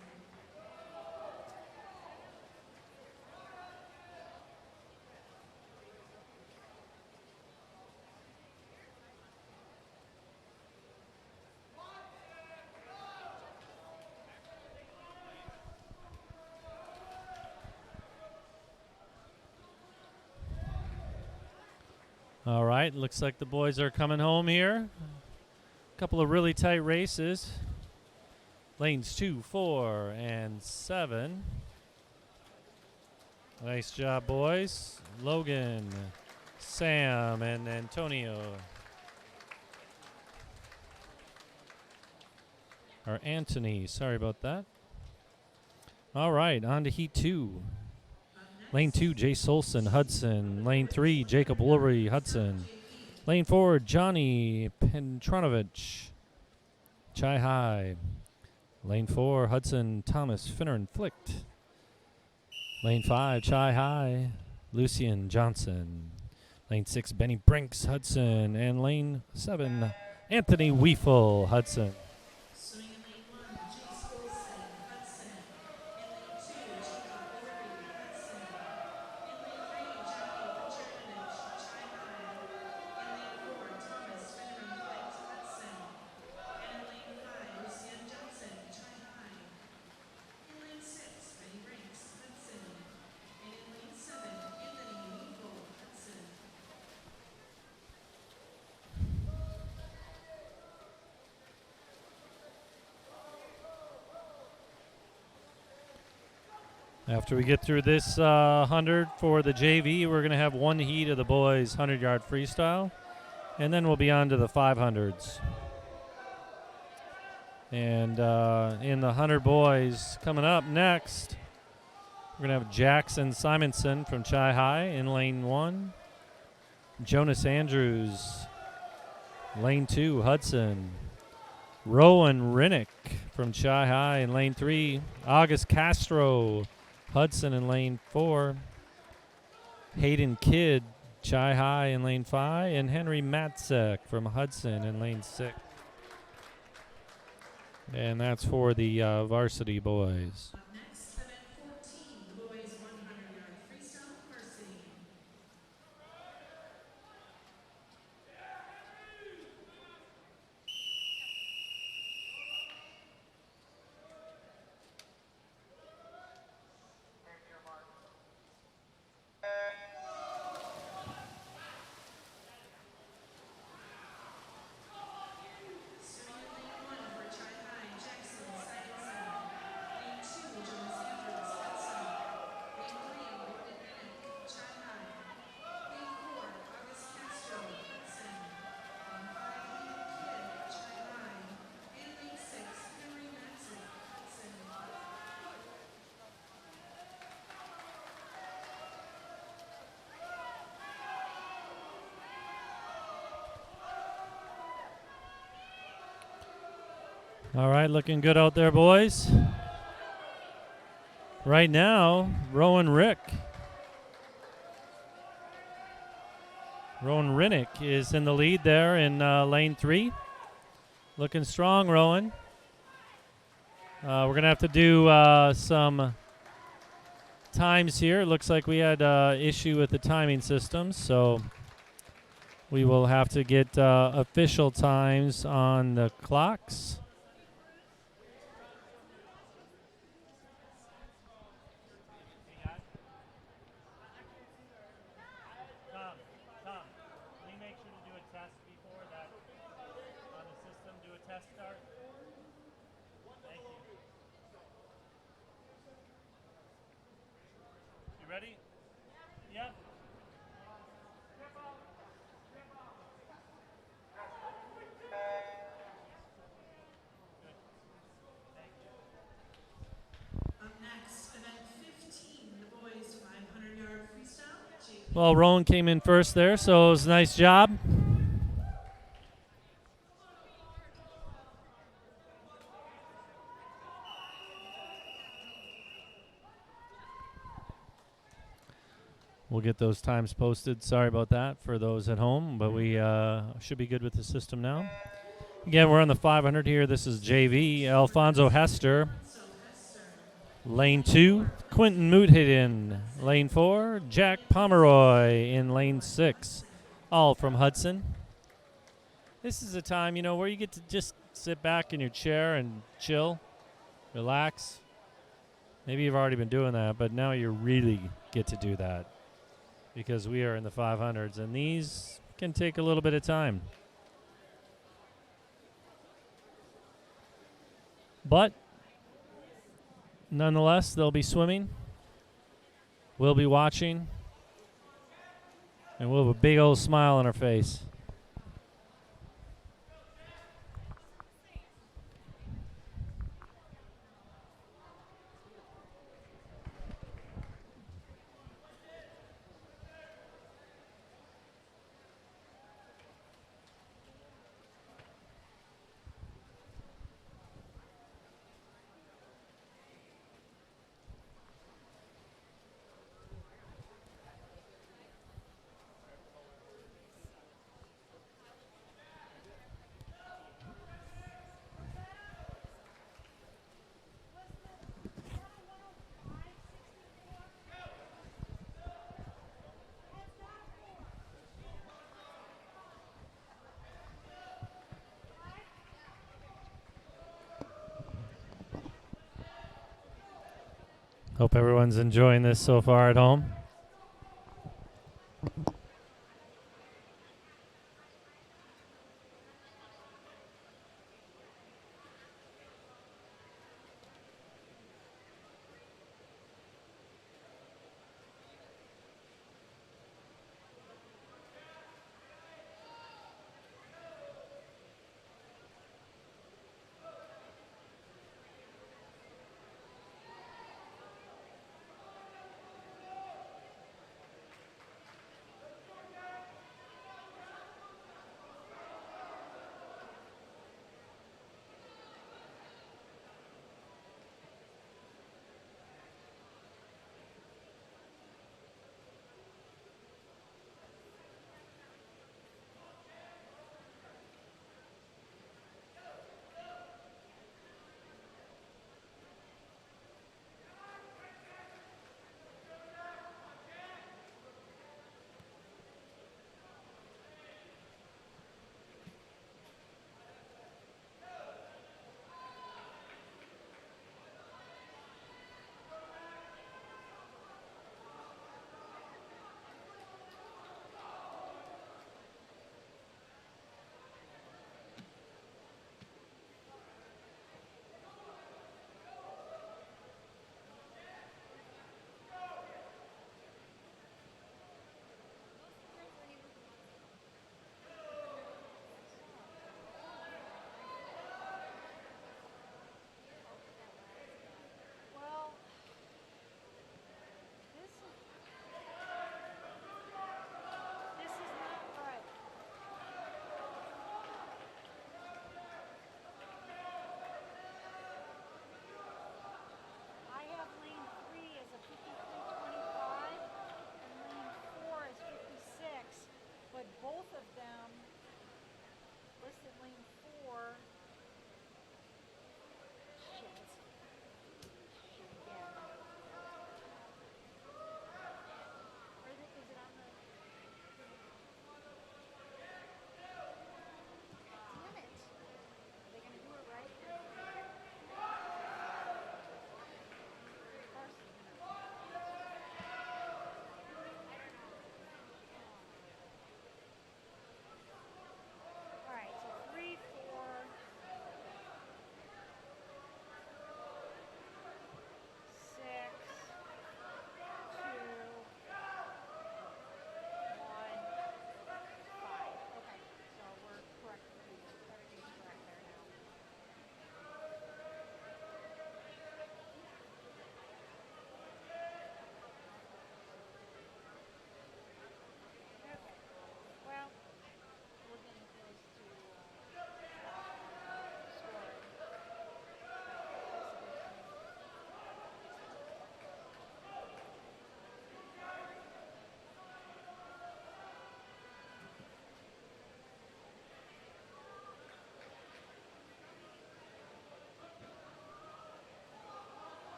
All right, looks like the boys are coming home here. A couple of really tight races. Lanes 2, 4, and 7. Nice job, boys. Logan, Sam, and Antonio. Or Anthony, sorry about that. All right, on to Heat 2. Lane 2, Jay Solson, Hudson. Lane 3, Jacob Woolery, Hudson. Lane 4, Johnny Pentronovich, Chi High. Lane 4, Hudson Thomas Finner and Flicht. Lane 5, Chi High, Lucian Johnson. Lane 6, Benny Brinks, Hudson. And lane 7, Anthony Weefel, Hudson. Swimming in lane 1, Jay Solson, Hudson. In lane 2, Jacob Woolery, Hudson. In lane 3, Johnny Pentronovich, Chi High. In lane 4, Thomas Finner and Flicht, Hudson. And in lane 5, Lucian Johnson, Chi High. In lane 6, Benny Brinks, Hudson. And in lane 7, Anthony Weefel, Hudson. After we get through this 100 for the JV, we're going to have 1 heat of the boys' 100-yard freestyle, and then we'll be on to the 500s. And in the 100 boys, coming up next, we're going to have Jackson Simonson from Chi High in lane 1. Jonas Andrews, lane 2, Hudson. Rowan Rinnick from Chi High in lane 3. August Castro, Hudson in lane 4. Hayden Kidd, Chi High in lane 5. And Henry Matzek from Hudson in lane 6. And that's for the varsity boys. Up next, event 14, boys 100-yard freestyle varsity. Swimming in lane 1 for Chi High, Jackson Simonson. Lane 2, Jonas Andrews, Hudson. Lane 3, Rowan Rinnick, Chi High. Lane 4, August Castro, Hudson. Lane 5, Hayden Kidd, Chi High. And lane 6, Henry Matzek, Hudson. All right, looking good out there, boys. Right now, Rowan Rinnick is in the lead there in lane 3. Looking strong, Rowan. We're going to have to do some times here. It looks like we had issue with the timing system, so we will have to get official times on the clocks. Fast start. Thank you. You ready? Yep. Up next, event 15, the boys 500-yard freestyle. Well, Rowan came in first there, so it was a nice job. We'll get those times posted. Sorry about that for those at home, but we should be good with the system now. Again, we're on the 500 here. This is JV, Alfonso Hester. Lane 2, Quentin Moodhidden. Lane 4, Jack Pomeroy in lane 6. All from Hudson. This is a time, where you get to just sit back in your chair and chill, relax. Maybe you've already been doing that, but now you really get to do that because we are in the 500s, and these can take a little bit of time. But nonetheless, they'll be swimming. We'll be watching. And we'll have a big old smile on our face. Hope everyone's enjoying this so far at home.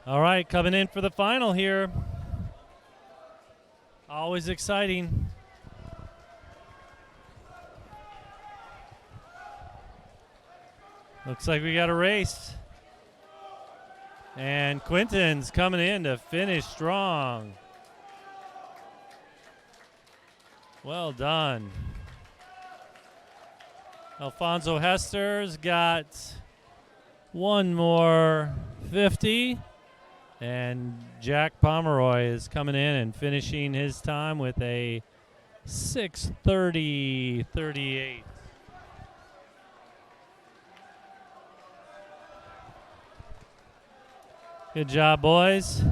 All right, coming in for the final here. Always exciting. Looks like we got a race. And Quinton's coming in to finish strong. Well done. Alfonso Hester's got one more 50. And Jack Pomeroy is coming in and finishing his time with a 6:30.38. Good job, boys.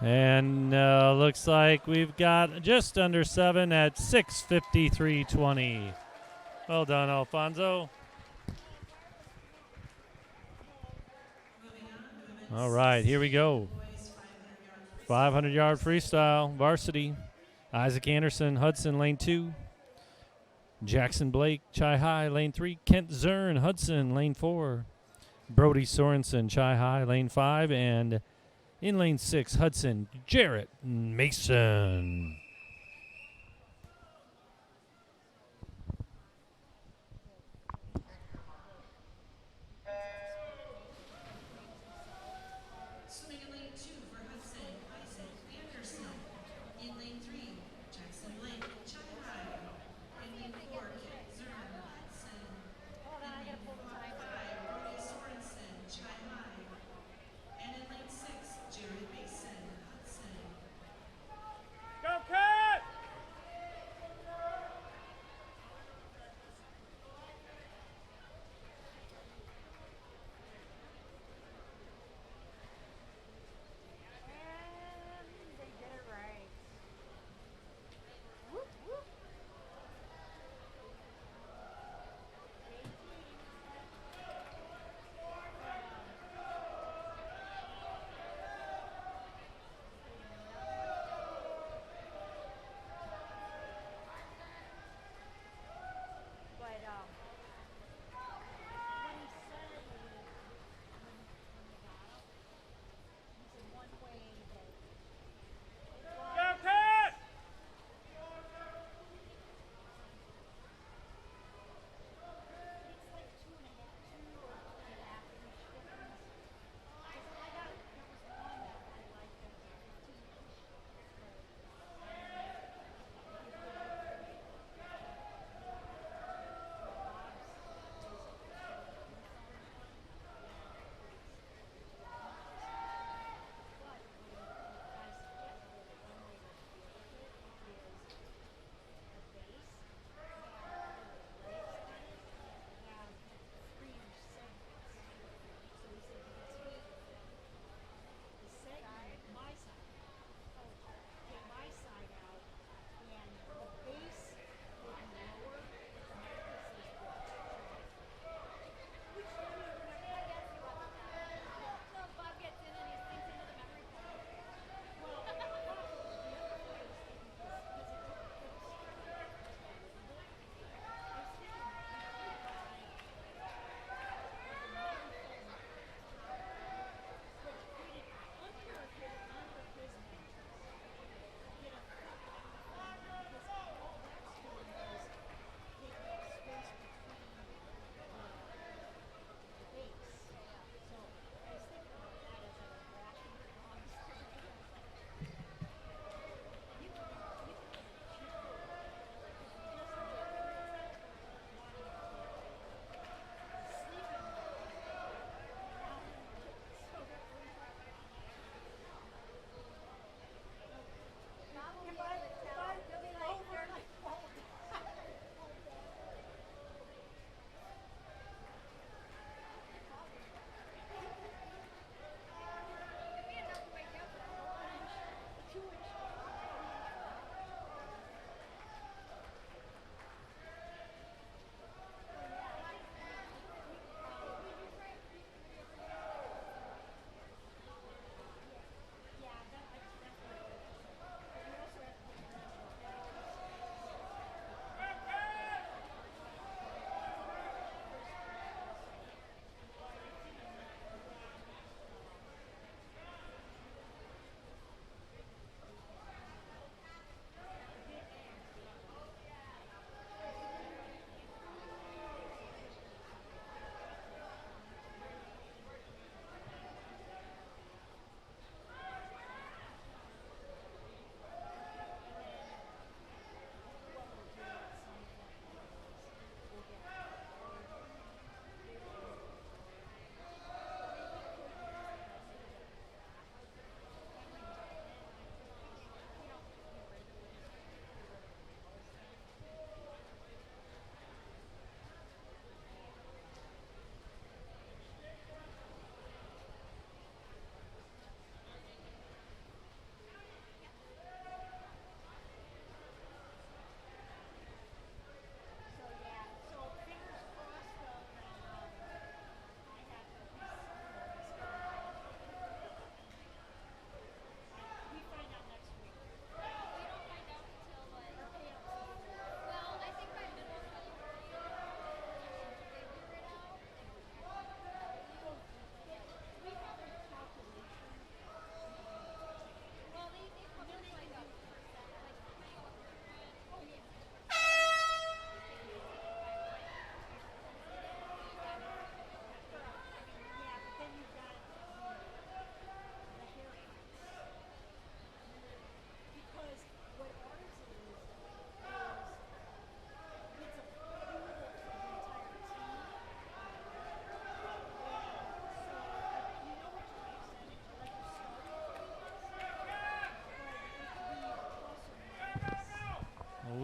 And looks like we've got just under 7 at 6:53.20. Well done, Alfonso. All right, here we go. 500-yard freestyle, varsity. Isaac Anderson, Hudson, lane 2. Jackson Blake, Chi High, lane 3. Kent Zern, Hudson, lane 4. Brody Sorensen, Chi High, lane 5. And in lane 6, Hudson, Jarrett Mason. Swimming in lane 2 for Hudson, Isaac Anderson. In lane 3, Jackson Blake, Chi High. In lane 4, Kent Zern, Hudson. In lane 5, Brody Sorensen, Chi High. And in lane 6, Jared Mason, Hudson. Go,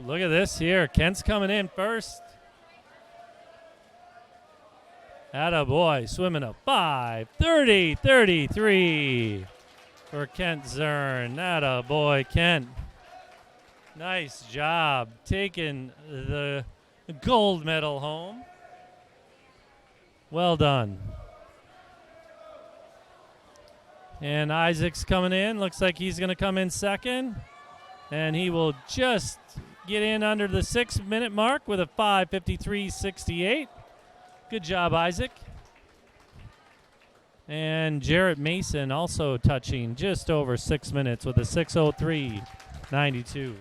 look at this here. Kent's coming in first. Atta boy, swimming a 5:30.33 for Kent Zern. Atta boy, Kent. Nice job taking the gold medal home. Well done. And Isaac's coming in. Looks like he's going to come in second. And he will just get in under the 6-minute mark with a 5:53.68. Good job, Isaac. And Jarrett Mason also touching just over 6 minutes with a 6:03.92.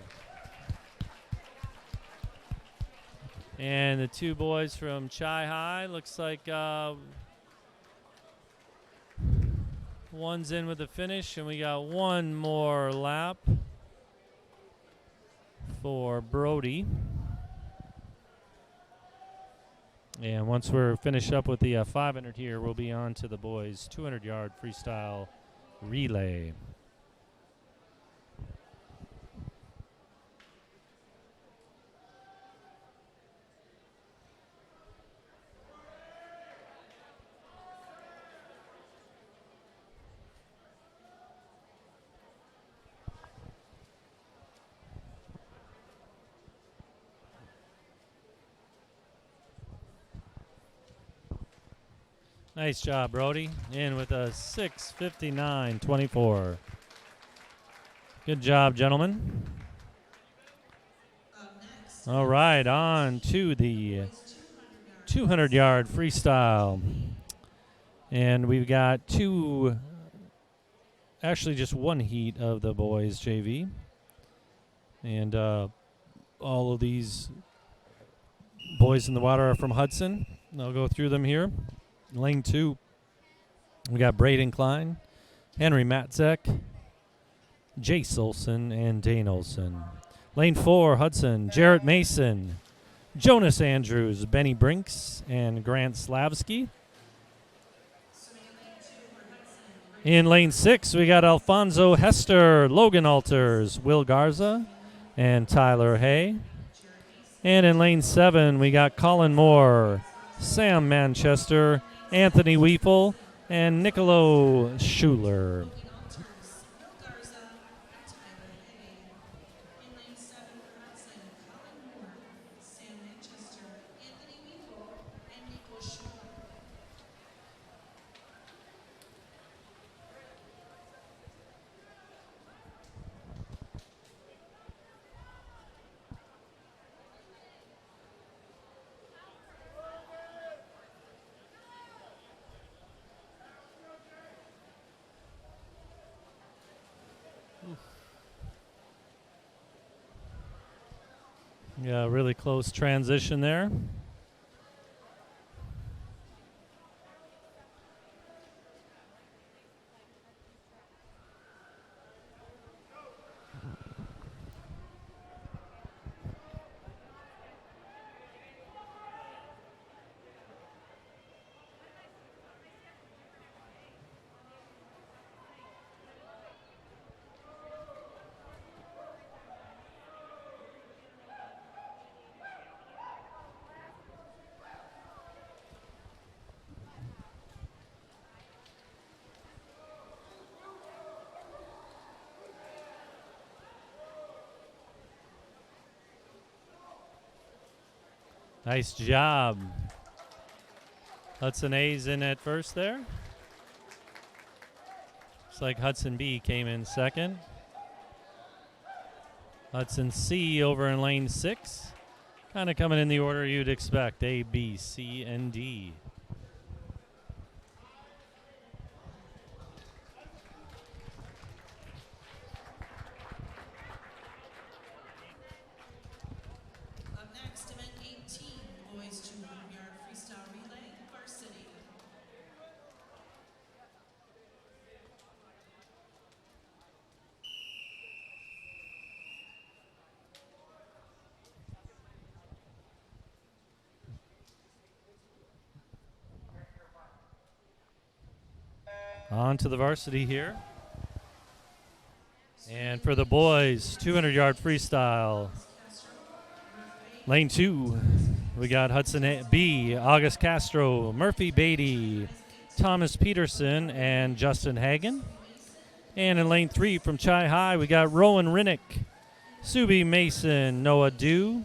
And the two boys from Chi High, looks like one's in with the finish, and we got one more lap for Brody. And once we're finished up with the 500 here, we'll be on to the boys' 200-yard freestyle relay. Nice job, Brody. In with a 6:59.24. Good job, gentlemen. All right, on to the 200-yard freestyle. And we've got actually just one heat of the boys JV. And all of these boys in the water are from Hudson. I'll go through them here. Lane 2, we got Braden Klein, Henry Matzek, Jace Olson, and Dane Olson. Lane 4, Hudson, Jarrett Mason, Jonas Andrews, Benny Brinks, and Grant Slavsky. In lane 6, we got Alfonso Hester, Logan Alters, Will Garza, and Tyler Hay. And in lane 7, we got Colin Moore, Sam Manchester, Anthony Weefel, and Nicolo Schuler. Yeah, really close transition there. Nice job. Hudson A's in at first there. Looks like Hudson B came in second. Hudson C over in lane 6. Kind of coming in the order you'd expect, A, B, C, and D. Up next, event 18, boys 200-yard freestyle relay, Varsity. On to the varsity here. And for the boys, 200-yard freestyle, Lane 2, we got Hudson B, August Castro, Murphy Beatty, Thomas Peterson, and Justin Hagen. And in lane 3 from Chi High, we got Rowan Rinnick, Subi Mason, Noah Dew,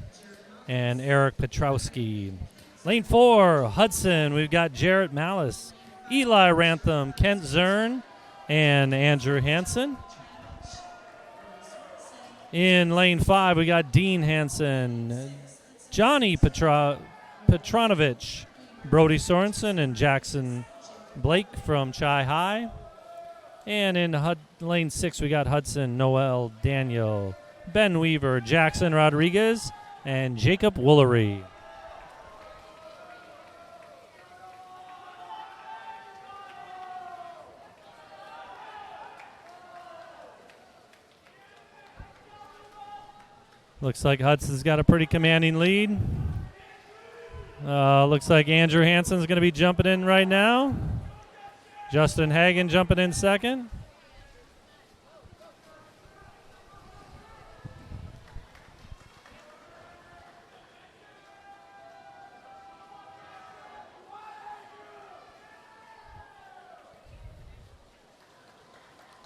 and Eric Petrowski. Lane 4, Hudson, we've got Jarrett Malice, Eli Rantham, Kent Zern, and Andrew Hansen. In lane 5, we got Dean Hansen, Johnny Petronovich, Brody Sorensen, and Jackson Blake from Chi High. And in lane 6, we got Hudson, Noel Daniel, Ben Weaver, Jackson Rodriguez, and Jacob Woolery. Looks like Hudson's got a pretty commanding lead. Looks like Andrew Hansen's going to be jumping in right now. Justin Hagen jumping in second.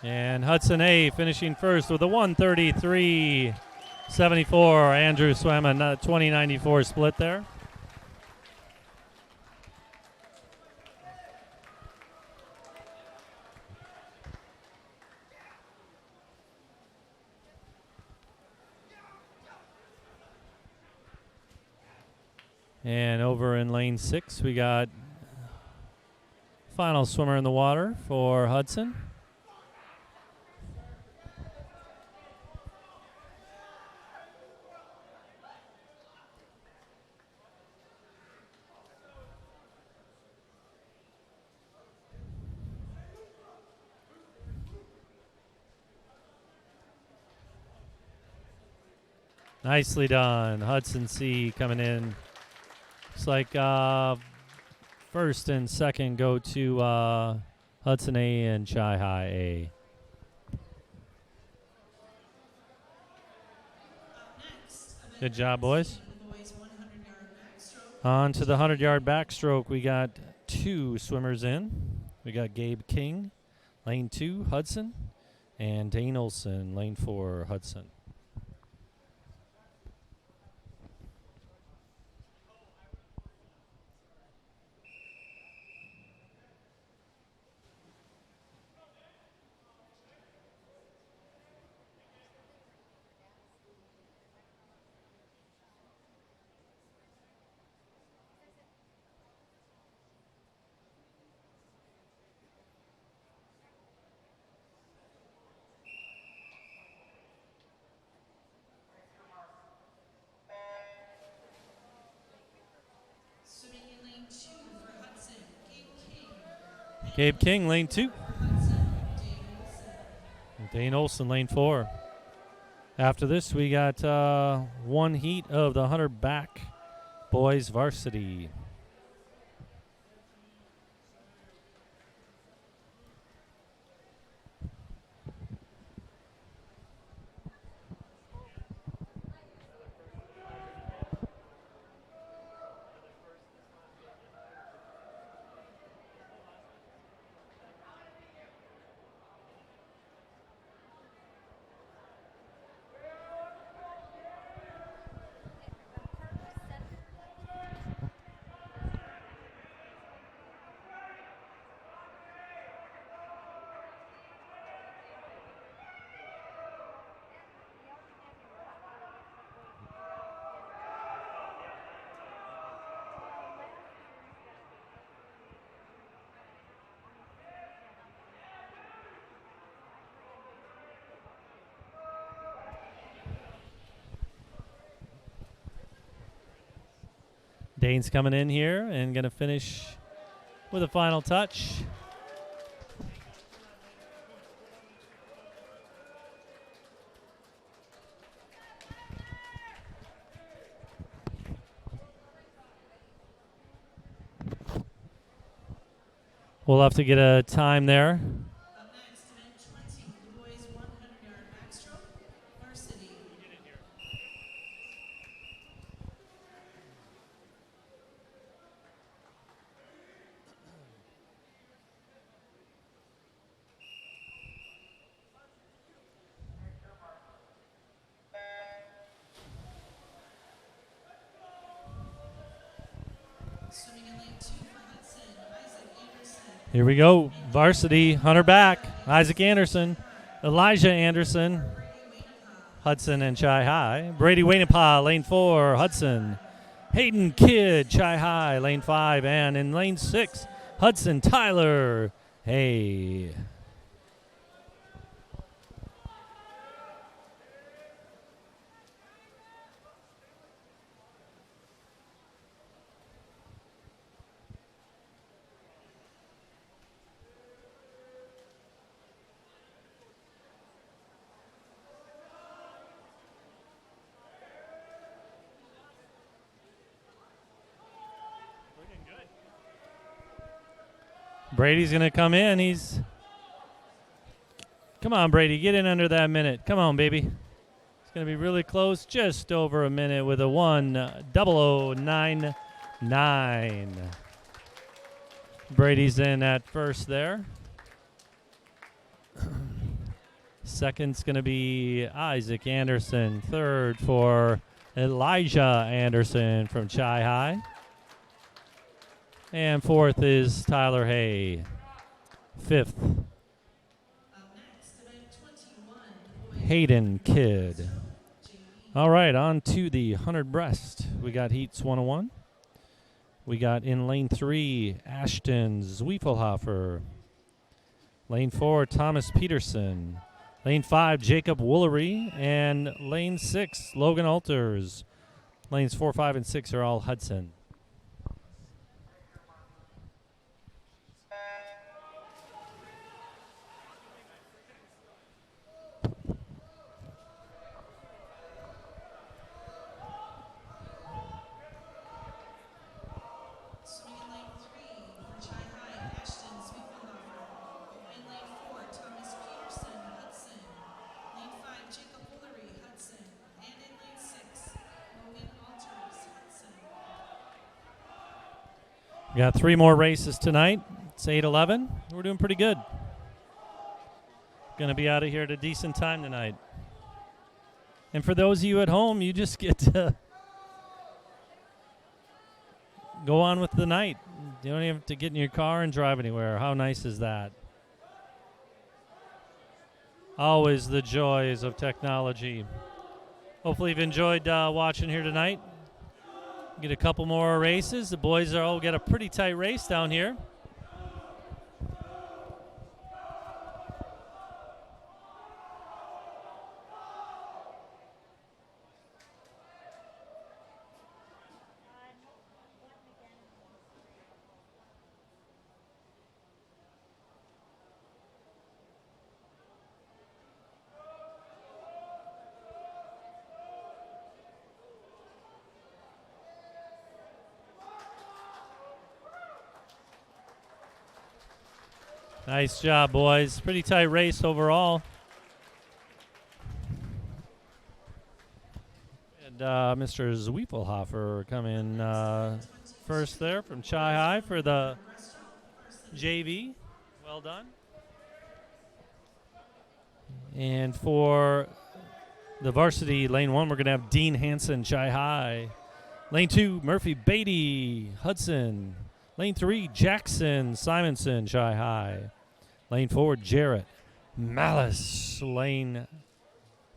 And Hudson A finishing first with a 1:33.74. Andrew swam a 20.94 split there. And over in lane 6, we got final swimmer in the water for Hudson. Nicely done. Hudson C coming in. Looks like first and second go to Hudson A and Chi High A. Good job, boys. On to the 100-yard backstroke. We got 2 swimmers in. We got Gabe King, lane 2, Hudson, and Dane Olson, lane 4, Hudson. Gabe King, lane 2. Dane Olson, lane 4. After this, we got one heat of the 100 back boys varsity. Dane's coming in here and going to finish with a final touch. We'll have to get a time there. Up next, event 20, the boys 100-yard backstroke, Varsity. Here we go. Varsity, Hunter back. Isaac Anderson, Elijah Anderson, Hudson and Chi High. Brady Wainapa, lane 4, Hudson. Hayden Kidd, Chi High, lane 5. And in lane 6, Hudson Tyler. Hey. Brady's going to come in. Come on, Brady. Get in under that minute. Come on, baby. It's going to be really close. Just over a minute with a 1:00.99. Brady's in at first there. Second's going to be Isaac Anderson. Third for Elijah Anderson from Chi High. And fourth is Tyler Hay. Fifth, Hayden Kidd. All right, on to the 100 breast. We got heats 101. We got in lane 3, Ashton Zwiefelhofer. Lane 4, Thomas Peterson. Lane 5, Jacob Woolery. And lane 6, Logan Alters. Lanes 4, 5, and 6 are all Hudson. We got 3 more races tonight. It's 8:11. We're doing pretty good. Going to be out of here at a decent time tonight. And for those of you at home, you just get to go on with the night. You don't even have to get in your car and drive anywhere. How nice is that? Always the joys of technology. Hopefully you've enjoyed watching here tonight. Get a couple more races. The boys are all got a pretty tight race down here. Nice job, boys. Pretty tight race overall. And Mr. Zwiefelhofer coming first there from Chi High for the JV. Well done. And for the varsity lane 1, we're going to have Dean Hansen, Chi High. Lane 2, Murphy Beatty, Hudson. Lane 3, Jackson Simonson, Chi High. Lane 4, Jarrett Malice. Lane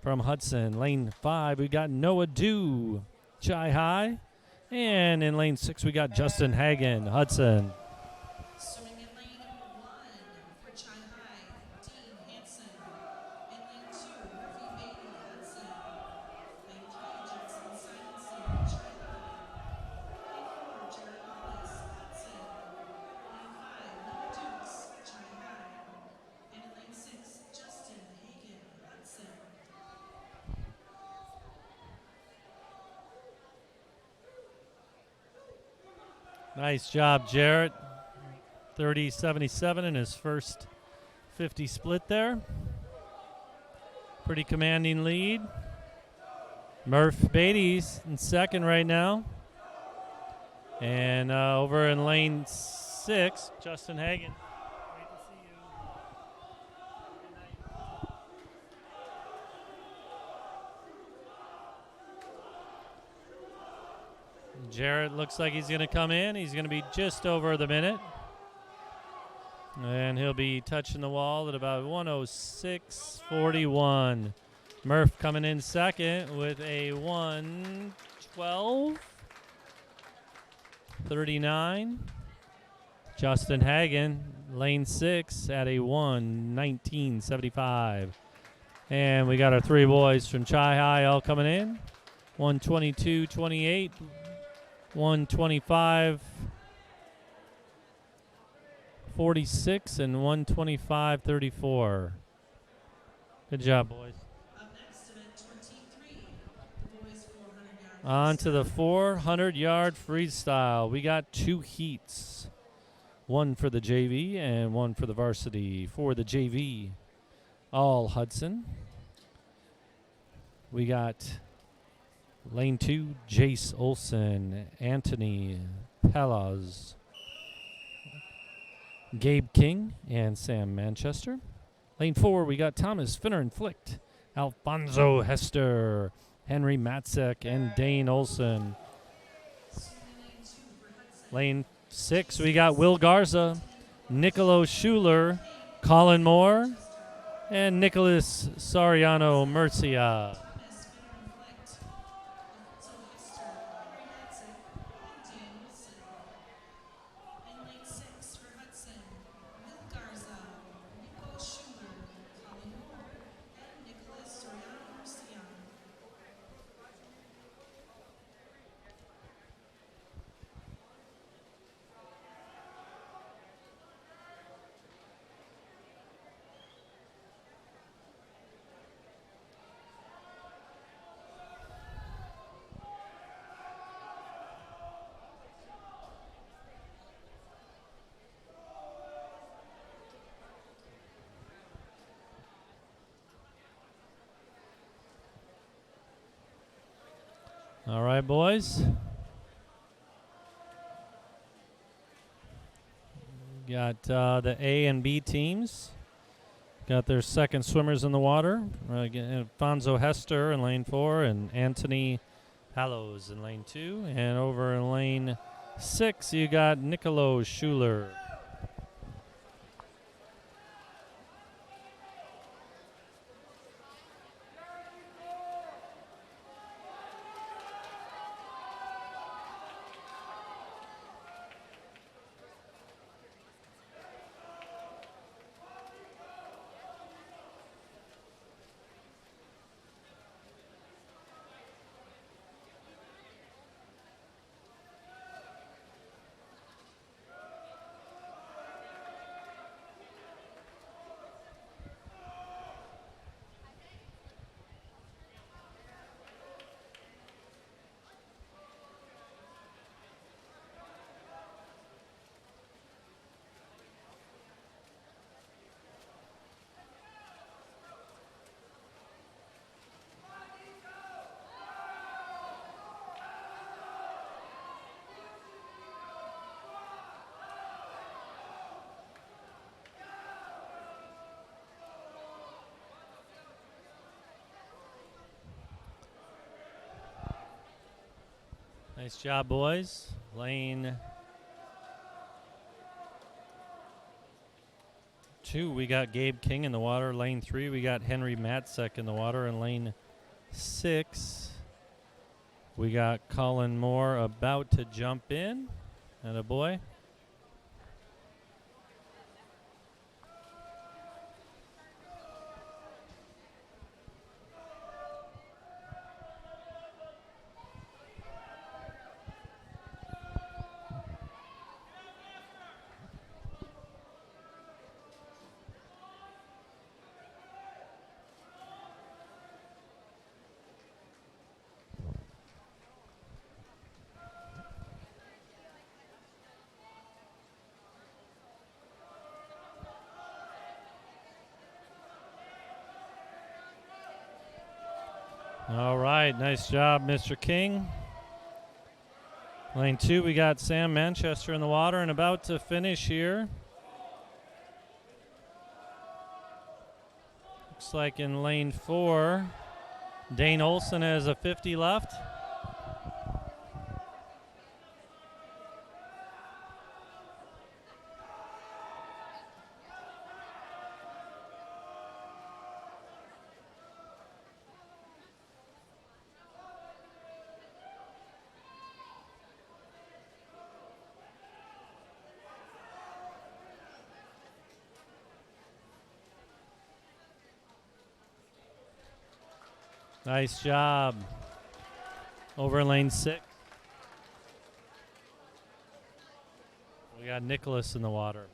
from Hudson. Lane 5, we got Noah Dew, Chi High. And in lane 6, we got Justin Hagen, Hudson. Swimming in lane 1 for Chi High, Dean Hansen. In lane 2, Murphy Beatty, Hudson. Lane 3, Jackson Simonson, Chi High. Lane 4, Jarrett Malice, Hudson. Lane 5, Noah Dukes, Chi High. And in lane 6, Justin Hagen, Hudson. Nice job, Jarrett. 30-77 in his first 50 split there. Pretty commanding lead. Murph Beatty's in second right now. And over in lane 6, Justin Hagen. Great to see you. Jarrett looks like he's going to come in. He's going to be just over the minute. And he'll be touching the wall at about 106.41. Murph coming in second with a 112.39. Justin Hagen, lane 6 at a 119.75. And we got our three boys from Chi High all coming in. 122.28, 125.46, and 125.34. Good job, boys. Up next, event 23, boys 400 yard. On to the 400-yard freestyle. We got two heats. One for the JV and one for the varsity. For the JV, all Hudson. We got lane 2, Jace Olson, Anthony Pelaz, Gabe King, and Sam Manchester. Lane 4, we got Thomas Finner and Flicht, Alfonso Hester, Henry Matzek, and Dane Olson. Lane 6, we got Will Garza, Nicolo Schuler, Colin Moore, and Nicholas Soriano Murcia. In lane 6 for Hudson, Will Garza, Nico Schuler, Colin Moore, and Nicholas Soriano Murcia. All right, boys. Got the A and B teams. Got their second swimmers in the water. Alfonso Hester in lane 4 and Anthony Hallows in lane 2. And over in lane 6, you got Nicolo Schuler. Nice job, boys. Lane 2, we got Gabe King in the water. Lane 3, we got Henry Matzek in the water. And lane 6, we got Colin Moore about to jump in. And a boy. All right, nice job, Mr. King. Lane 2, we got Sam Manchester in the water and about to finish here. Looks like in lane 4, Dane Olson has a 50 left. Nice job. Over in lane 6. We got Nicholas in the water.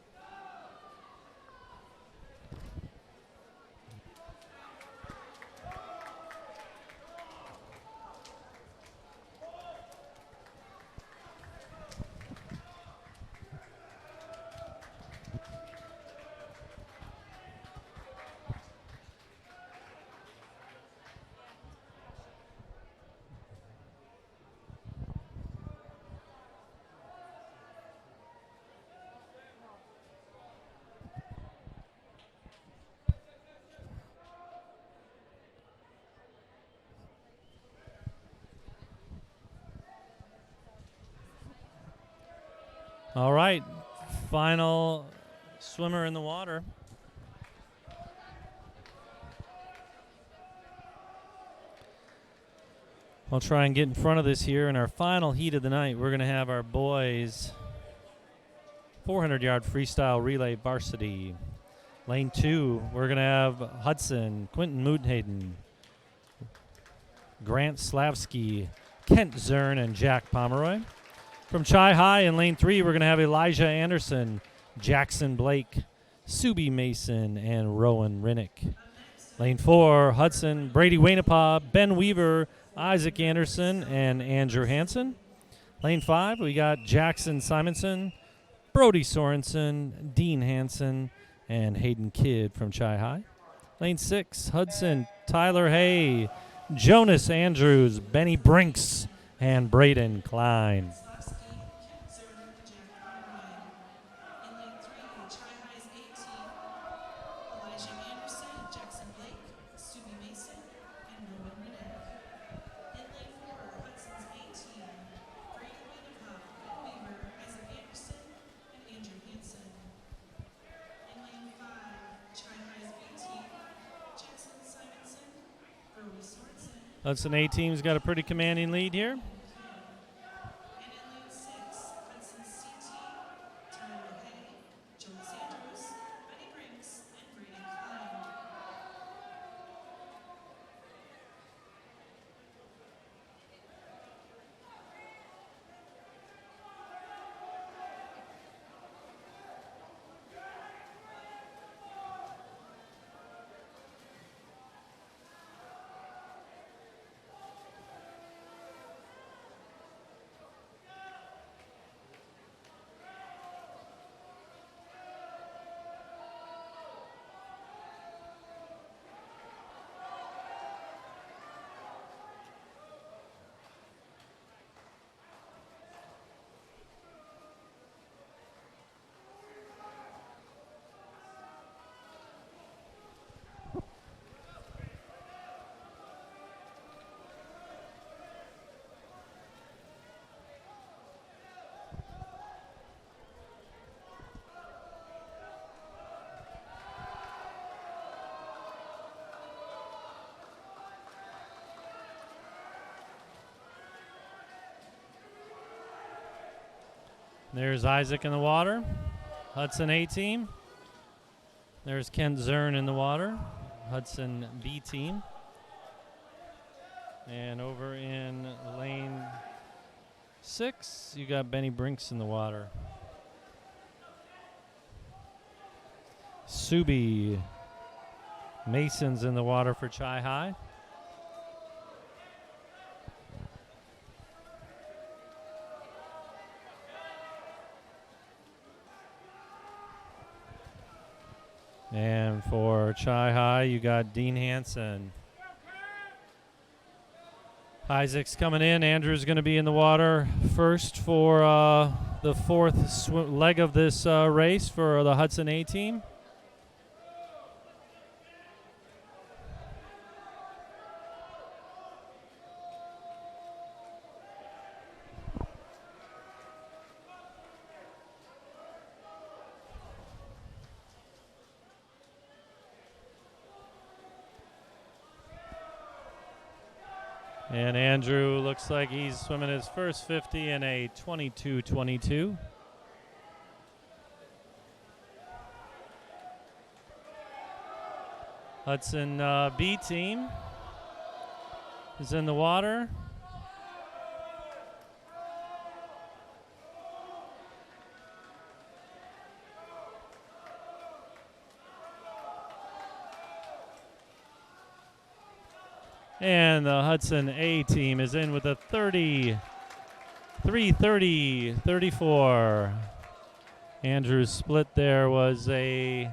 All right, final swimmer in the water. I'll try and get in front of this here in our final heat of the night. We're going to have our boys 400-yard freestyle relay varsity. Lane 2, we're going to have Hudson, Quentin Moodhayden, Grant Slavsky, Kent Zern, and Jack Pomeroy. From Chi High in lane 3, we're going to have Elijah Anderson, Jackson Blake, Subi Mason, and Rowan Rinnick. Lane 4, Hudson, Brady Wainapaw, Ben Weaver, Isaac Anderson, and Andrew Hansen. Lane 5, we got Jackson Simonson, Brody Sorensen, Dean Hansen, and Hayden Kidd from Chi High. Lane 6, Hudson, Tyler Hay, Jonas Andrews, Benny Brinks, and Braden Klein. Hudson A team's got a pretty commanding lead here. There's Isaac in the water, Hudson A team. There's Kent Zern in the water, Hudson B team. And over in lane 6, you got Benny Brinks in the water. Subi Mason's in the water for Chi High. And for Chi High, you got Dean Hansen. Isaac's coming in. Andrew's going to be in the water first for the fourth leg of this race for the Hudson A team. And Andrew looks like he's swimming his first 50 in a 22:22. Hudson B team. is in the water. And the Hudson A team is in with a 33-30-34. Andrew's split there was a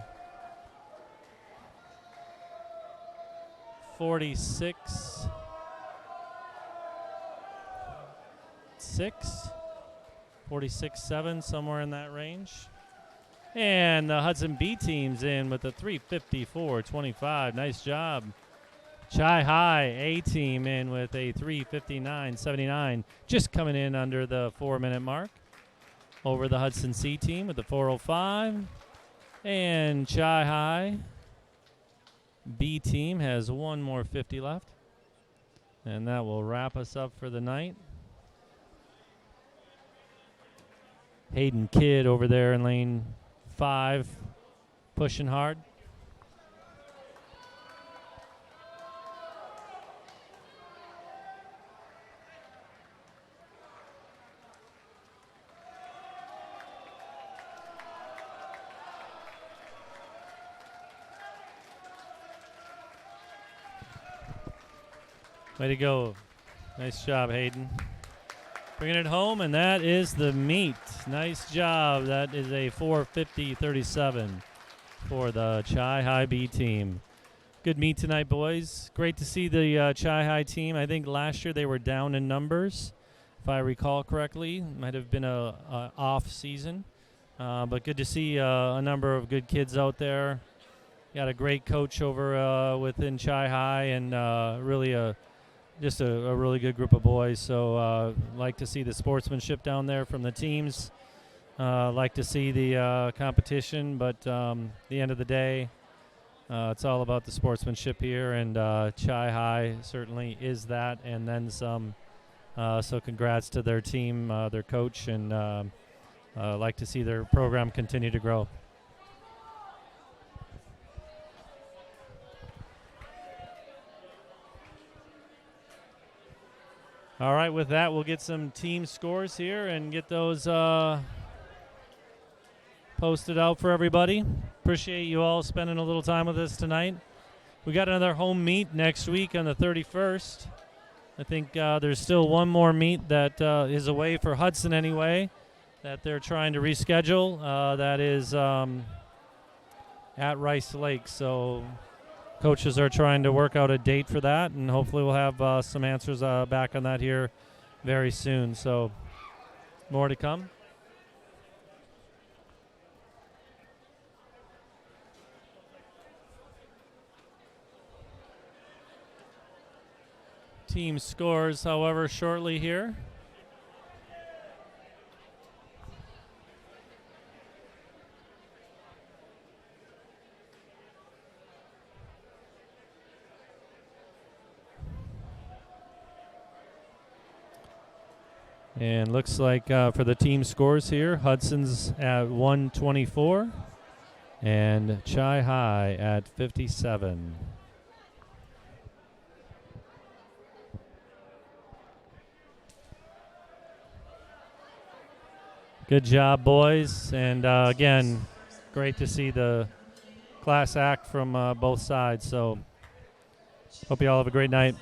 46-6, 46-7, somewhere in that range. And the Hudson B team's in with a 354-25. Nice job. Chi High A team in with a 359-79, just coming in under the 4-minute mark. Over the Hudson C team with the 405. And Chi High B team has one more 50 left. And that will wrap us up for the night. Hayden Kidd over there in lane 5, pushing hard. Way to go. Nice job, Hayden. Bringing it home, and that is the meet. Nice job. That is a 450-37 for the Chi High B team. Good meet tonight, boys. Great to see the Chi High team. I think last year they were down in numbers, if I recall correctly. Might have been a off season. But good to see a number of good kids out there. Got a great coach over within Chi High, and really just a really good group of boys. So like to see the sportsmanship down there from the teams. Like to see the competition, but at the end of the day, it's all about the sportsmanship here, and Chi High certainly is that, and then some. So congrats to their team, their coach, and like to see their program continue to grow. All right, with that, we'll get some team scores here and get those posted out for everybody. Appreciate you all spending a little time with us tonight. We got another home meet next week on the 31st. I think there's still one more meet that is away for Hudson anyway, that they're trying to reschedule. That is at Rice Lake. So coaches are trying to work out a date for that, and hopefully we'll have some answers back on that here very soon. So more to come. Team scores, however, shortly here. And looks like for the team scores here, Hudson's at 124 and Chi High at 57. Good job, boys. And again, great to see the class act from both sides. So hope you all have a great night.